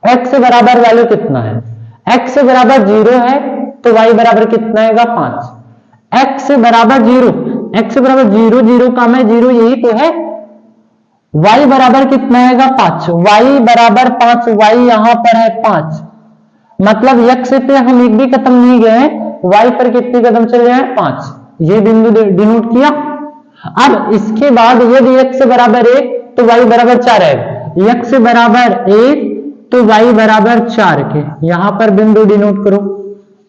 x बराबर वैल्यू कितना है, x बराबर 0 है तो y बराबर कितना आएगा 5। x बराबर 0, x बराबर 0 0 का में 0 यही तो है। y बराबर कितना आएगा 5, y बराबर 5, y यहां पर है 5, मतलब x पे हम एक भी कदम नहीं गए, y पर कितने कदम चले हैं 5, ये बिंदु डिनोट किया। अब इसके बाद यदि x बराबर 1 तो y बराबर 4 है, x बराबर 1 तो y बराबर 4 के, यहां पर बिंदु डिनोट करो,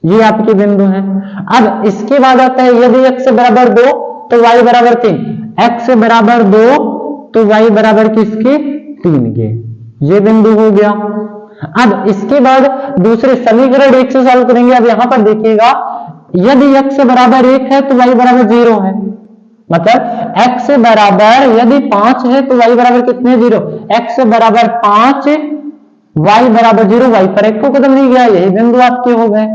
ये आपके बिंदु है। अब इसके बाद आता है यदि x बराबर 2 तो y बराबर 3, x बराबर 2 तो y बराबर किसके 3 के, ये बिंदु हो गया। अब इसके बाद दूसरे समीकरण 1 से सॉल्व करेंगे। अब यहां पर देखिएगा, यदि x बराबर 1 है तो y बराबर 0 है, मतलब x बराबर यदि 5 है तो y बराबर कितने 0, x बराबर 5 y बराबर 0, y पर एक को कदम नहीं गया, यही बिंदु आपके हो गए।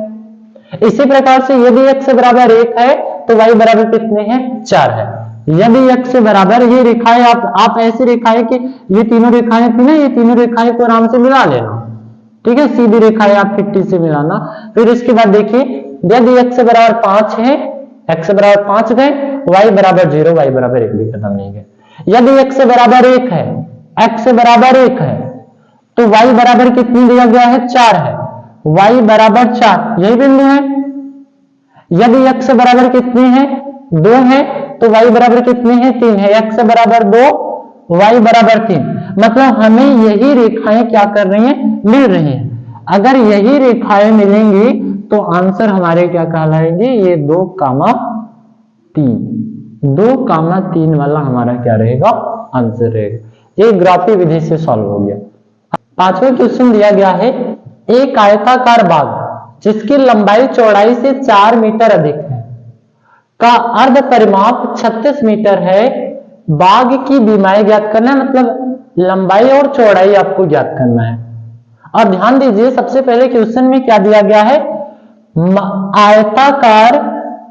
इसी प्रकार से यदि x बराबर 1 है तो y बराबर कितने हैं 4 है। यदि x बराबर, ये रेखाएं आप ऐसी रेखाएं कि ये तीनों रेखाएं थी ना, ये तीनों रेखाएं को आराम से मिला लेना, ठीक है, सीधी रेखाएं आप 50 से मिलाना। फिर इसके बाद देखिए, यदि x बराबर 5 है, x बराबर 5 गए, y बराबर 0, y बराबर 1 भी कदम नहीं गए। यदि x बराबर 1 है, x बराबर 1 है तो y बराबर कितनी दिया गया है 4 है, y बराबर 4, यही बिंदु है। यदि x बराबर कितने हैं 2 है तो y बराबर कितने हैं 3 है, x बराबर 2 y बराबर 3, मतलब हमें यही रेखाएं क्या कर रही हैं, मिल रही हैं। अगर यही रेखाएं मिलेंगी तो आंसर हमारे क्या कहलाएंगे, ये 2, 3 वाला हमारा क्या रहेगा, आंसर रहेगा। ये ग्राफी विधि से सॉल्व हो गया। पांचवें क्वेश्चन दिया गया है, एक आयताकार बाग जिसकी लंबाई चौड़ाई से 4 मीटर अधिक है का अर्ध परिमाप 36 मीटर है, बाग की बीमाएं ज्ञात करना है, मतलब लंबाई और चौड़ाई आपको ज्ञात करना है। और ध्यान दीजिए, सबसे पहले क्वेश्चन में क्या दिया गया है, आयताकार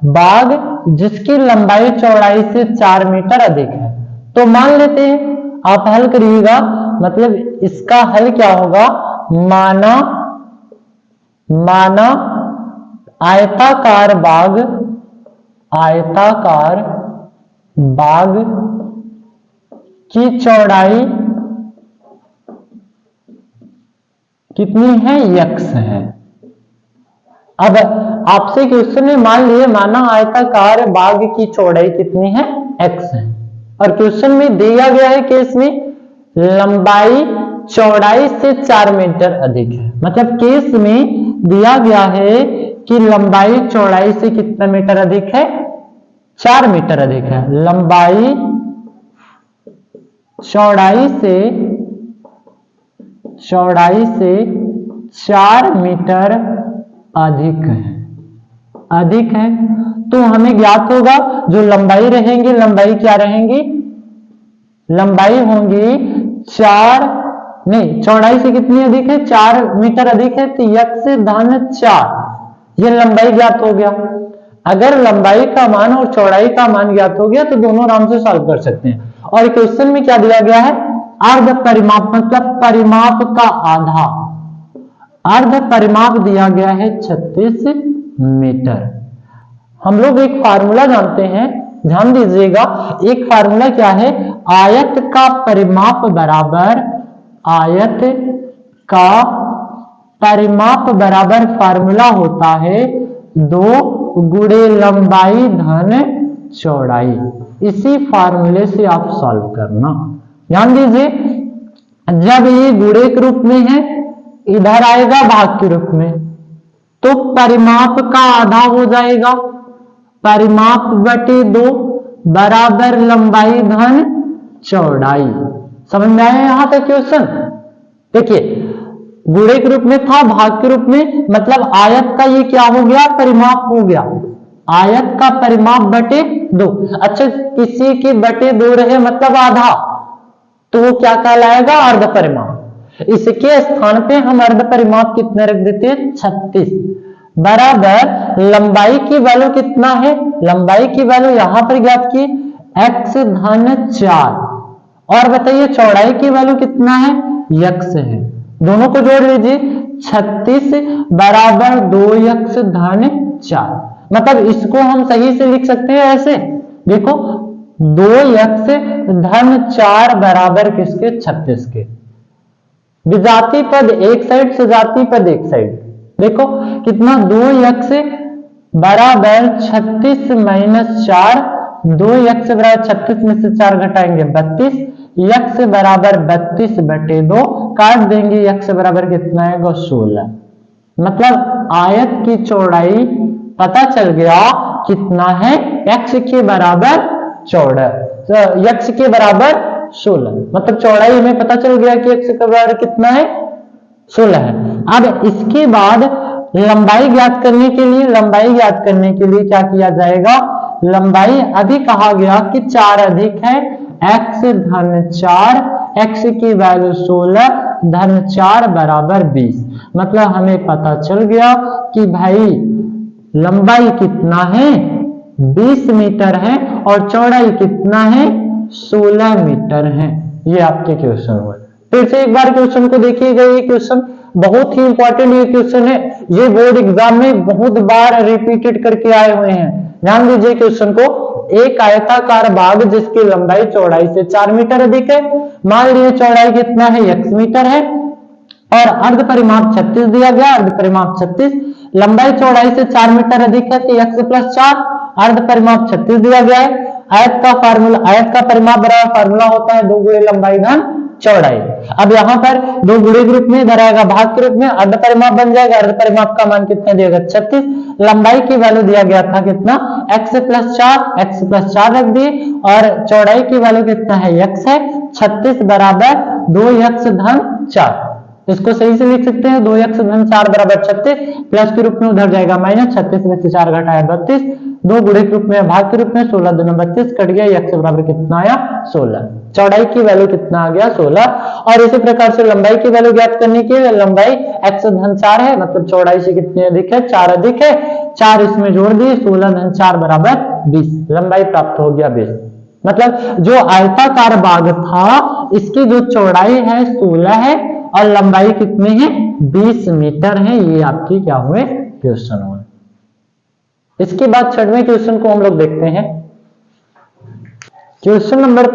बाग जिसकी लंबाई चौड़ाई से 4 मीटर अधिक है। तो मान लेते हैं, आप हल करिएगा मतलब इसका हल क्या होगा, माना आयताकार बाग की चौड़ाई कितनी है, x है। अब आपसे क्वेश्चन में मान लिए माना आयताकार बाग की चौड़ाई कितनी है, x है, और क्वेश्चन में दिया गया है केस में लंबाई चौड़ाई से 4 मीटर अधिक है। मतलब केस में दिया गया है कि लंबाई चौड़ाई से कितना मीटर अधिक है, 4 मीटर अधिक है। लंबाई चौड़ाई से 4 मीटर अधिक है। तो हमें ज्ञात होगा जो लंबाई रहेंगी, लंबाई क्या रहेंगी, लंबाई होंगी चौड़ाई से कितनी अधिक है, 4 मीटर अधिक है, तो x धन 4 ये लंबाई ज्ञात हो गया। अगर लंबाई का मान और चौड़ाई का मान ज्ञात हो गया तो दोनों आराम से सॉल्व कर सकते हैं। और क्वेश्चन में क्या दिया गया है, अर्ध परिमाप, मतलब परिमाप का आधा, अर्ध परिमाप दिया गया है 36 मीटर। हम लोग एक फार्मूला जानते हैं, ध्यान दीजिएगा। एक फार्मूला क्या है, आयत का परिमाप बराबर फार्मूला होता है 2 गुणे लंबाई धन चौड़ाई। इसी फार्मूले से आप सॉल्व करना। ध्यान दीजिए, जब ये गुणे के रूप में है, इधर आएगा भाग के रूप में, तो परिमाप का आधा हो जाएगा, परिमाप बटे 2 बराबर लंबाई धन चौड़ाई। समझ में आया यहां तक क्वेश्चन? देखिए, गुणे के रूप में था, भाग के रूप में, मतलब आयत का ये क्या हो गया, परिमाप हो गया, आयत का परिमाप बटे 2। अच्छा, किसी के बटे 2 रहे मतलब आधा, तो वो क्या कहलाएगा, अर्ध परिमाप। इसके स्थान पे हम अर्ध परिमाप कितने रख देते हैं, 36 बराबर लंबाई की वैल्यू कितना है, लंबाई की वैल्यू यहां पर ज्ञात की x धन 4, और बताइए चौड़ाई की वैल्यू कितना है, x है। दोनों को जोड़ लीजिए, 36 बराबर 2x धन 4। मतलब इसको हम सही से लिख सकते हैं ऐसे, देखो 2x धन 4 बराबर किसके, 36 के। विजातीय पद एक साइड, सजातीय पद एक साइड। देखो कितना, 2x बराबर 36 माइनस 4, 2x बराबर 36 में से 4 घटाएंगे 32, x बराबर 32 बटे 2, काट देंगे, x बराबर कितना आएगा, 16। मतलब आयत की चौड़ाई पता चल गया कितना है, x के बराबर 14, x के बराबर 16। मतलब चौड़ाई हमें पता चल गया कि x का बराबर कितना है, 16 है। अब इसके बाद लंबाई ज्ञात करने के लिए क्या किया जाएगा, लंबाई अभी कहा गया कि 4 अधिक है, x धन 4, x की वैल्यू 16 धन 4 बराबर 20। मतलब हमें पता चल गया कि भाई लंबाई कितना है, 20 मीटर है, और चौड़ाई कितना है, 16 मीटर है। ये आपके क्वेश्चन हुए। फिर से एक बार क्वेश्चन को देखिएगा, ये क्वेश्चन बहुत ही इंपॉर्टेंट ये क्वेश्चन है, ये बोर्ड एग्जाम में बहुत बार रिपीटेड करके आए हुए हैं। ध्यान दीजिए क्वेश्चन को, एक आयताकार बाग जिसकी लंबाई चौड़ाई से 4 मीटर अधिक है, मान लीजिए चौड़ाई कितना है, x मीटर है, और अर्ध परिमाप 36 दिया गया, अर्ध परिमाप 36, लंबाई चौड़ाई से 4 मीटर अधिक है, तो x प्लस 4, अर्ध परिमाप 36 दिया गया है। आयत का परिमाप बराबर फार्मूला होता है 2 गुणे लंबाई धन चौड़ाई। अब यहाँ पर 2 गुणे के रूप में, इधर आएगा भाग के रूप में, अर्ध परिमाप बन जाएगा, अर्ध परिमाप का मान कितना दिया, 36, लंबाई की वैल्यू दिया गया था कितना, x प्लस 4 रख दिए, और चौड़ाई की वैल्यू कितना है, x है, 36 बराबर 2x धन 4। इसको सही से लिख सकते हैं, 2x धन 4 बराबर 36, प्लस के रूप में उधर जाएगा माइनस, 36 में से 4 घटाया 32, 2 गुणे के रूप में, भाग के रूप में, 16 दूना 32 कट गया, x बराबर कितना आया, 16। चौड़ाई की वैल्यू कितना आ गया, 16। और इसी प्रकार से लंबाई की वैल्यू ज्ञात करने के लिए, लंबाई x धन 4 है, मतलब चौड़ाई से कितनी अधिक है, 4 अधिक है, 4 इसमें जोड़ दिए, 16 धन 4 बराबर 20, लंबाई प्राप्त हो गया 20। मतलब जो आयताकार भाग था इसकी जो चौड़ाई है 16 है और लंबाई कितनी है 20 मीटर है। ये आपकी क्या हुए क्वेश्चन हुए। इसके बाद 6वें क्वेश्चन को हम लोग देखते हैं। क्वेश्चन नंबर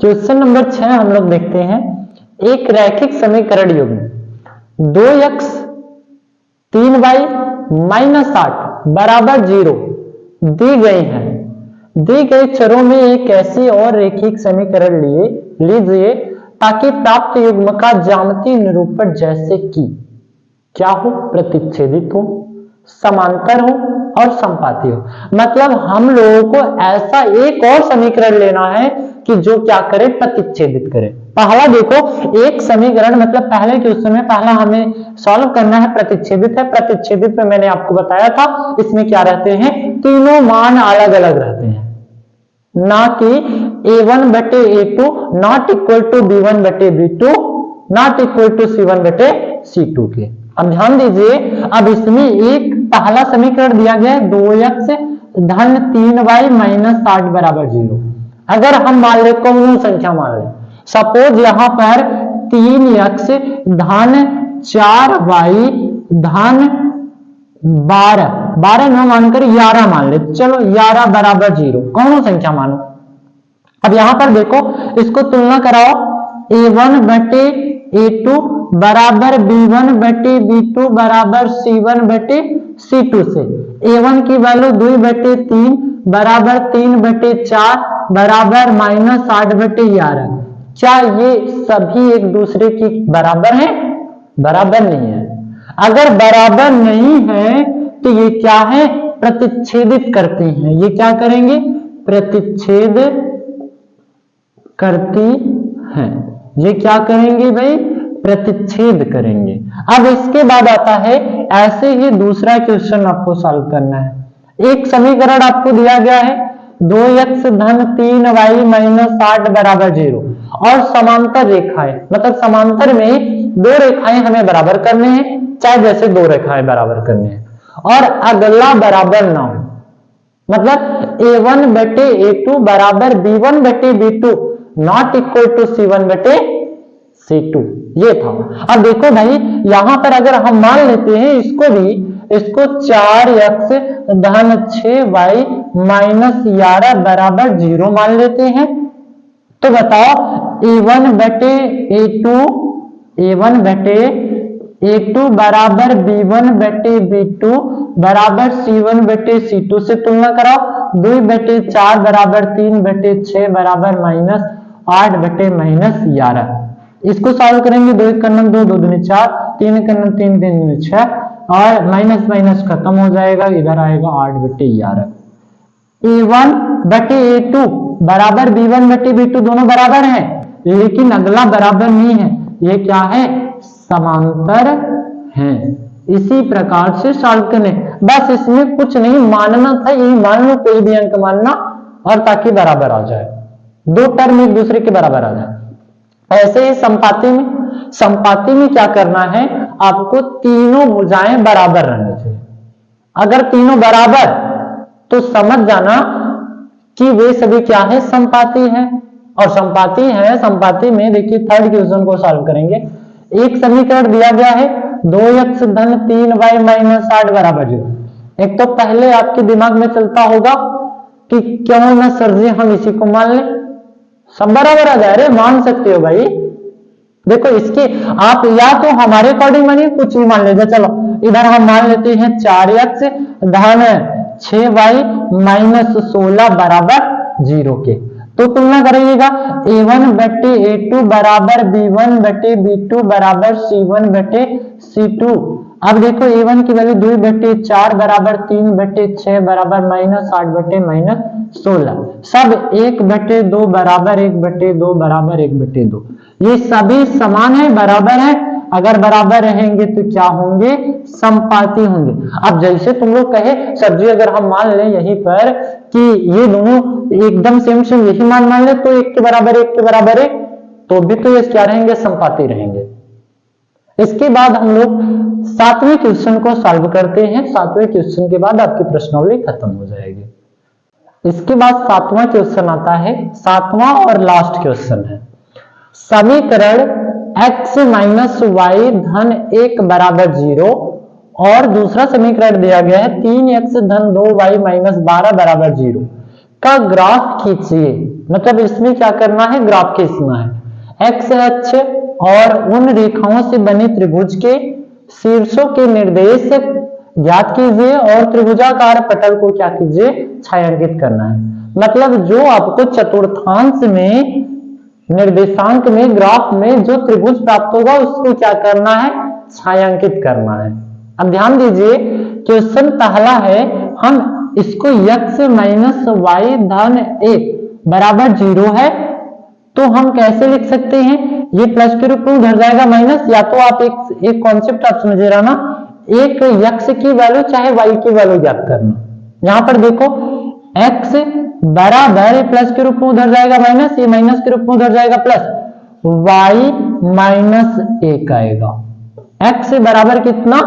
क्वेश्चन नंबर 6 हम लोग देखते हैं। एक रैखिक समीकरण युग्म 2x 3y -8 बराबर 0 दी गई है। दी गई चरों में एक ऐसी और रैखिक समीकरण लीजिए ताकि प्राप्त युग्म का ज्यामितीय निरूपण जैसे कि क्या हो, प्रतिच्छेदित हो, समांतर हो और संपाती हो। मतलब हम लोगों को ऐसा एक और समीकरण लेना है कि जो क्या करे, प्रतिच्छेदित करे। पहला देखो एक समीकरण, मतलब पहले क्वेश्चन में पहला हमें सॉल्व करना है प्रतिच्छेदित है। प्रतिच्छेदित में मैंने आपको बताया था इसमें क्या रहते हैं, तीनों मान अलग अलग रहते हैं, ना कि a1 बटे a2 not equal to b1 बटे b2 not equal to c1 बटे c2 के। अब ध्यान दीजिए, अब इसमें एक पहला समीकरण दिया गया है 2x धन 3y -8 बराबर 0। अगर हम मान ले कौन संख्या मान ले, सपोज यहां पर 3x धन 4y धन 12 न मानकर 11 मान ले, चलो 11 बराबर 0 कौन संख्या मानो। अब यहां पर देखो इसको तुलना कराओ, a1 बटे a2 बराबर b1 बटे b2 बराबर c1 बटे c2 से a1 की वैल्यू 2 बटे 3 बराबर 3 बटे 4 बराबर -8 बटे 11। क्या ये सभी एक दूसरे की बराबर है? बराबर नहीं है। अगर बराबर नहीं है तो ये क्या है, प्रतिच्छेदित करते हैं। ये क्या करेंगे, प्रतिच्छेद करती हैं। ये क्या करेंगे भाई, प्रतिच्छेद करेंगे। अब इसके बाद आता है ऐसे ही दूसरा क्वेश्चन आपको सॉल्व करना है। एक समीकरण आपको दिया गया है 2x धन 3y -8 बराबर 0 और समांतर रेखाएं, मतलब समांतर में दो रेखाएं हमें बराबर करने हैं, चाहे जैसे दो रेखाएं बराबर करने हैं, और अगला बराबर ना हो, मतलब a1 बटे a2 बराबर b1 बटे b2 not equal to c1 बटे c2। ये था। अब देखो भाई यहां पर अगर हम मान लेते हैं इसको 4x धन 6y -11 बराबर 0 मान लेते हैं, तो बताओ a1 बटे a2 बराबर b1 बटे b2 बराबर c1 बटे c2 से तुलना कराओ। 2 बटे 4 बराबर 3 बटे 6 बराबर -8 बटे -11। इसको सॉल्व करेंगे, 2 1 2 2 दूनी 4 3 1 3 3 दूनी 6 और माइनस माइनस खत्म हो जाएगा, इधर आएगा 8 बटे 11। a1 बटे a2 बराबर b1 बटे b2 दोनों बराबर हैं, लेकिन अगला बराबर नहीं है। ये क्या है, समांतर है। इसी प्रकार से सॉल्व करने, बस इसमें कुछ नहीं मानना था, यही मान लो, कोई भी अंक मानना और ताकि बराबर आ जाए, दो टर्म एक दूसरे के बराबर आ जाए। ऐसे ही संपाती में क्या करना है, आपको तीनों भुजाएं बराबर रहनी चाहिए। अगर तीनों बराबर तो समझ जाना कि वे सभी क्या है, संपाती है। और संपाती है, संपाती में देखिए थर्ड क्वेश्चन को सॉल्व करेंगे। एक समीकरण दिया गया है 2x धन 3y -8 बराबर 0। एक तो पहले आपके दिमाग में चलता होगा कि क्यों ना सर जी हम इसी को मान लें, सब बराबर आ जाए। अरे मान सकते हो भाई, देखो इसके आप या तो हमारे अकॉर्डिंग मानिए, कुछ भी मान लीजिए। चलो इधर हम मान लेते हैं 4x धन 6y -16 बराबर 0 के, तो तुलना करिएगा a1 बटे a2 बराबर b1 बटे b2 बराबर c1 बटे c2। अब देखो a1 की वैल्यू 2 बटे 4 बराबर 3 बटे 6 बराबर -8 बटे -16, सब 1 बटे 2 बराबर 1 बटे 2 बराबर 1 बटे 2। ये सभी समान है, बराबर है। अगर बराबर रहेंगे तो क्या होंगे, संपाती होंगे। अब जैसे तुम लोग कहे सर जी अगर हम मान लें यहीं पर कि ये दोनों एकदम सेम यही मान ले, तो 1 के बराबर 1 के बराबर 1, तो भी तो ये क्या रहेंगे, संपाती रहेंगे। इसके बाद हम लोग 7वें क्वेश्चन को सॉल्व करते हैं। 7वें क्वेश्चन के बाद आपकी प्रश्नावली खत्म हो जाएगी। इसके बाद 7वां क्वेश्चन आता है, 7वां और लास्ट क्वेश्चन है। समीकरण x माइनस वाई धन 1 बराबर 0 और दूसरा समीकरण दिया गया है 3x धन 2y माइनस 12 बराबर 0 का ग्राफ खींचिए। मतलब इसमें क्या करना है, ग्राफ खींचना है। x अक्ष और उन रेखाओं से बने त्रिभुज के शीर्षों के निर्देश ज्ञात कीजिए और त्रिभुजाकार पटल को क्या कीजिए, छायांकित करना है। मतलब जो आपको चतुर्थांश में निर्देशांक में ग्राफ में जो त्रिभुज प्राप्त होगा उसको क्या करना है, छायांकित करना है। अब ध्यान दीजिए, क्वेश्चन पहला है, हम इसको x माइनस वाई धन 1 बराबर 0 है तो हम कैसे लिख सकते हैं, ये प्लस के रूप में उधर जाएगा माइनस, या तो आप एक कॉन्सेप्ट आप समझे रहा ना, एक x की वैल्यू चाहे y की वैल्यू ज्ञात करना। यहां पर देखो x बराबर प्लस के रूप में उधर जाएगा माइनस, ये माइनस के रूप में उधर जाएगा प्लस, y माइनस 1 आएगा। x बराबर कितना,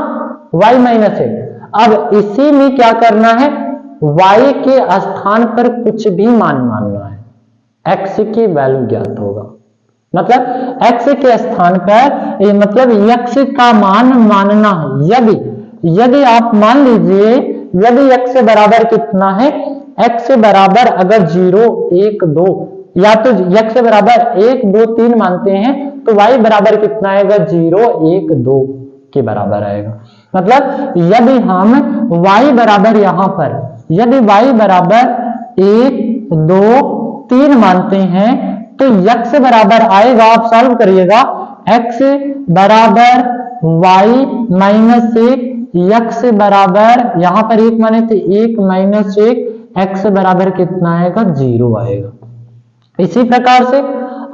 y माइनस 1। अब इसी में क्या करना है, y के स्थान पर कुछ भी मान मानना है, x की वैल्यू ज्ञात होगा। मतलब x के स्थान पर मतलब x का मान मानना है। यदि आप मान लीजिए, यदि x बराबर कितना है, x बराबर अगर 0 1 2 या तो x बराबर 1 2 3 मानते हैं तो y बराबर कितना आएगा, 0 1 2 के बराबर आएगा। मतलब यदि हम y बराबर यहां पर यदि y बराबर 1 2 3 मानते हैं तो x बराबर आएगा, आप सॉल्व करिएगा, x बराबर y माइनस 1, x बराबर यहां पर 1 माने थे 1 माइनस 1, x बराबर कितना आएगा, 0 आएगा। इसी प्रकार से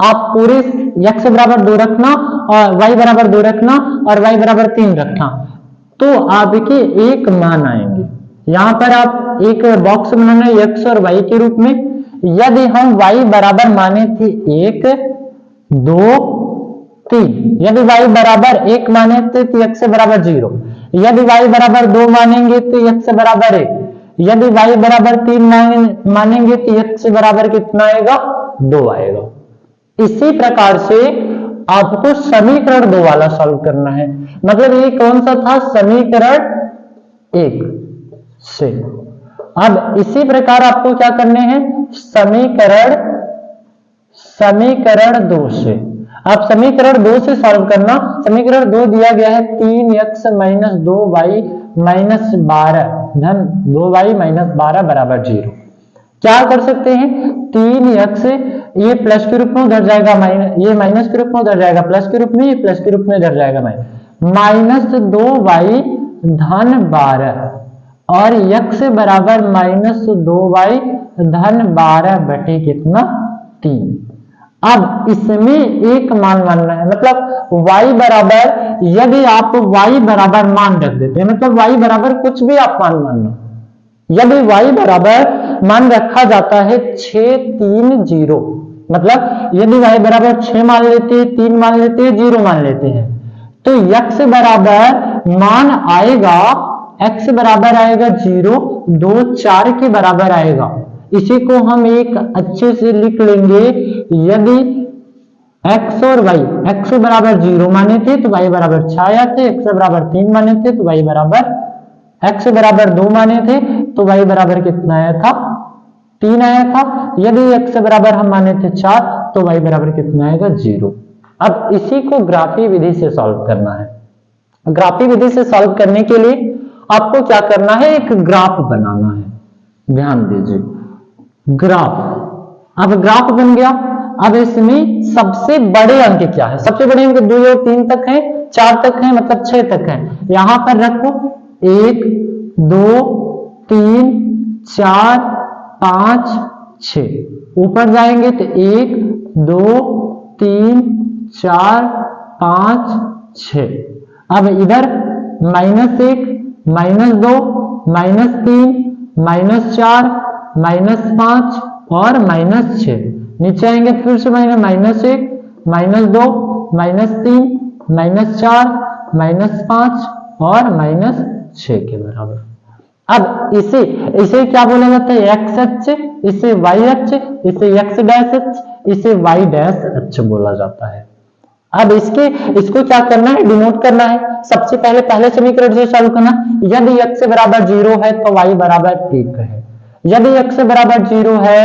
आप पूरे x बराबर 2 रखना और y बराबर 2 रखना और y बराबर 3 रखना तो आपके एक मान आएंगे। यहां पर आप एक बॉक्स बनाना है x और y के रूप में। यदि हम y बराबर माने थे 1 2 3, यदि y बराबर 1 माने थे तो x बराबर 0, यदि y बराबर 2 मानेंगे तो x बराबर 1, यदि y बराबर 3 मानेंगे तो x बराबर कितना आएगा, 2 आएगा। इसी प्रकार से आपको समीकरण 2 वाला सॉल्व करना है। मतलब ये कौन सा था, समीकरण 1 से। अब इसी प्रकार आपको क्या करने हैं, समीकरण 2 से। आप समीकरण 2 से सॉल्व करना। समीकरण 2 दिया गया है 3x माइनस 2y माइनस 12 धन 2y माइनस 12 बराबर 0। क्या कर सकते हैं, 3x ये प्लस के रूप में उधर जाएगा माइनस, ये माइनस के रूप में उधर जाएगा प्लस के रूप में, ये प्लस के रूप में उधर जाएगा माइनस 2y धन 12 और x बराबर माइनस 2y धन 12 बटे कितना, 3। अब इसमें एक मान मानना है। मतलब y बराबर, यदि आप y बराबर मान रख देते हैं, मतलब y बराबर कुछ भी आप मान मानना, यदि y बराबर मान रखा जाता है 6 3 0, मतलब यदि y बराबर 6 मान लेते हैं, 3 मान लेते हैं, 0 मान लेते हैं तो x बराबर मान आएगा, x बराबर आएगा 0 2 4 के बराबर आएगा। इसी को हम एक अच्छे से लिख लेंगे, यदि x और y, x बराबर 0 माने थे तो y बराबर 6 आया थे, x बराबर 3 माने थे तो y बराबर, x बराबर 2 माने थे तो y बराबर कितना आया था, 3 आया था। यदि x बराबर हम माने थे 4 तो y बराबर कितना आएगा, 0। अब इसी को ग्राफी विधि से सॉल्व करना है। ग्राफी विधि से सॉल्व करने के लिए आपको क्या करना है, एक ग्राफ बनाना है। ध्यान दीजिए, ग्राफ। अब ग्राफ बन गया। अब इसमें सबसे बड़े अंक क्या है, सबसे बड़े अंक 2 और 3 तक है, 4 तक है, मतलब 6 तक है। यहां पर रखो 1 2 3 4 5 6, ऊपर जाएंगे तो 1 2 3 4 5 6। अब इधर -1 -2 -3 -4 -5 और -6। नीचे आएंगे फिर से -1 -2 -3 -4 -5 और -6 के बराबर। अब इसे क्या बोला जाता है, एक्स अक्ष, इसे वाई अक्ष, इसे एक्स डैश अक्ष, इसे वाई डैश अक्ष बोला जाता है। अब इसको क्या करना है, डिनोट करना है। सबसे पहले समीकरण से सॉल्व करना। यदि x बराबर 0 है तो y बराबर 1 है, यदि x बराबर 0 है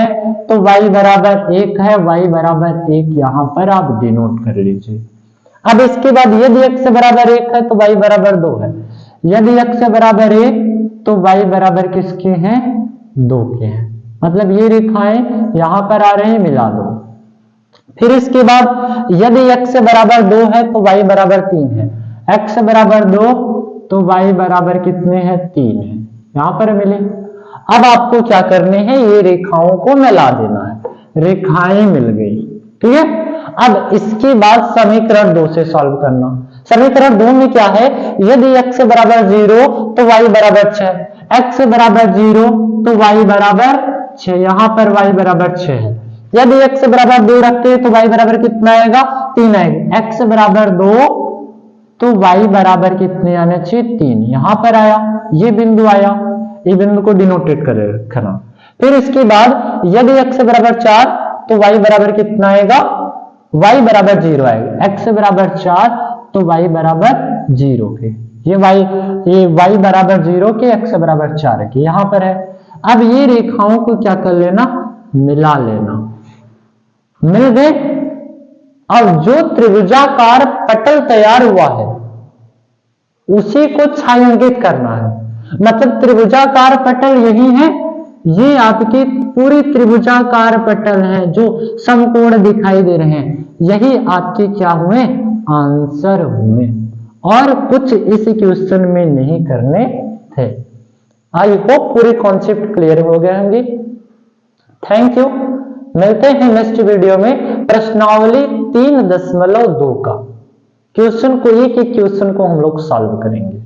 तो y बराबर 1 है, y बराबर 1 यहां पर आप डिनोट कर लीजिए। अब इसके बाद यदि x बराबर 1 है तो y बराबर 2 है, यदि x बराबर 1 तो y बराबर किसके हैं, 2 के हैं। मतलब ये रेखाएं यहां पर आ रहे हैं, मिला दो। फिर इसके बाद यदि x बराबर 2 है तो y बराबर 3 है, x बराबर 2 तो y बराबर कितने हैं, 3 है, यहां पर मिले। अब आपको क्या करने हैं, ये रेखाओं को मिला देना है, रेखाएं मिल गई, ठीक है। अब इसके बाद समीकरण 2 से सॉल्व करना। समीकरण 2 में क्या है, यदि x बराबर 0 तो y बराबर 6, x बराबर 0 तो y बराबर 6, यहां पर y बराबर 6 है। यदि x बराबर 2 रखते हैं तो y बराबर कितना आएगा, 3 आएगा। x बराबर 2 तो y बराबर कितने आने चाहिए, 3, यहां पर आया, ये बिंदु आया, ये बिंदु को डिनोटेट कर रखना। फिर इसके बाद यदि x बराबर 4 तो y बराबर कितना आएगा, y बराबर 0 आएगा। x बराबर 4 तो y बराबर 0 के, ये y बराबर 0 के, x बराबर 4 के, यहां पर है। अब ये रेखाओं को क्या कर लेना, मिला लेना, मिल गए। अब जो त्रिभुजाकार पटल तैयार हुआ है उसी को छायांकित करना है। मतलब त्रिभुजाकार पटल यही है, ये आपकी पूरी त्रिभुजाकार पटल है जो समकोण दिखाई दे रहे हैं, यही आपके क्या हुए, आंसर हुए, और कुछ इस क्वेश्चन में नहीं करने थे। आई होप पूरे कॉन्सेप्ट क्लियर हो गए होंगे। Thank you. मिलते हैं नेक्स्ट वीडियो में प्रश्नावली 3.2 का क्वेश्चन को, एक क्वेश्चन को हम लोग सॉल्व करेंगे।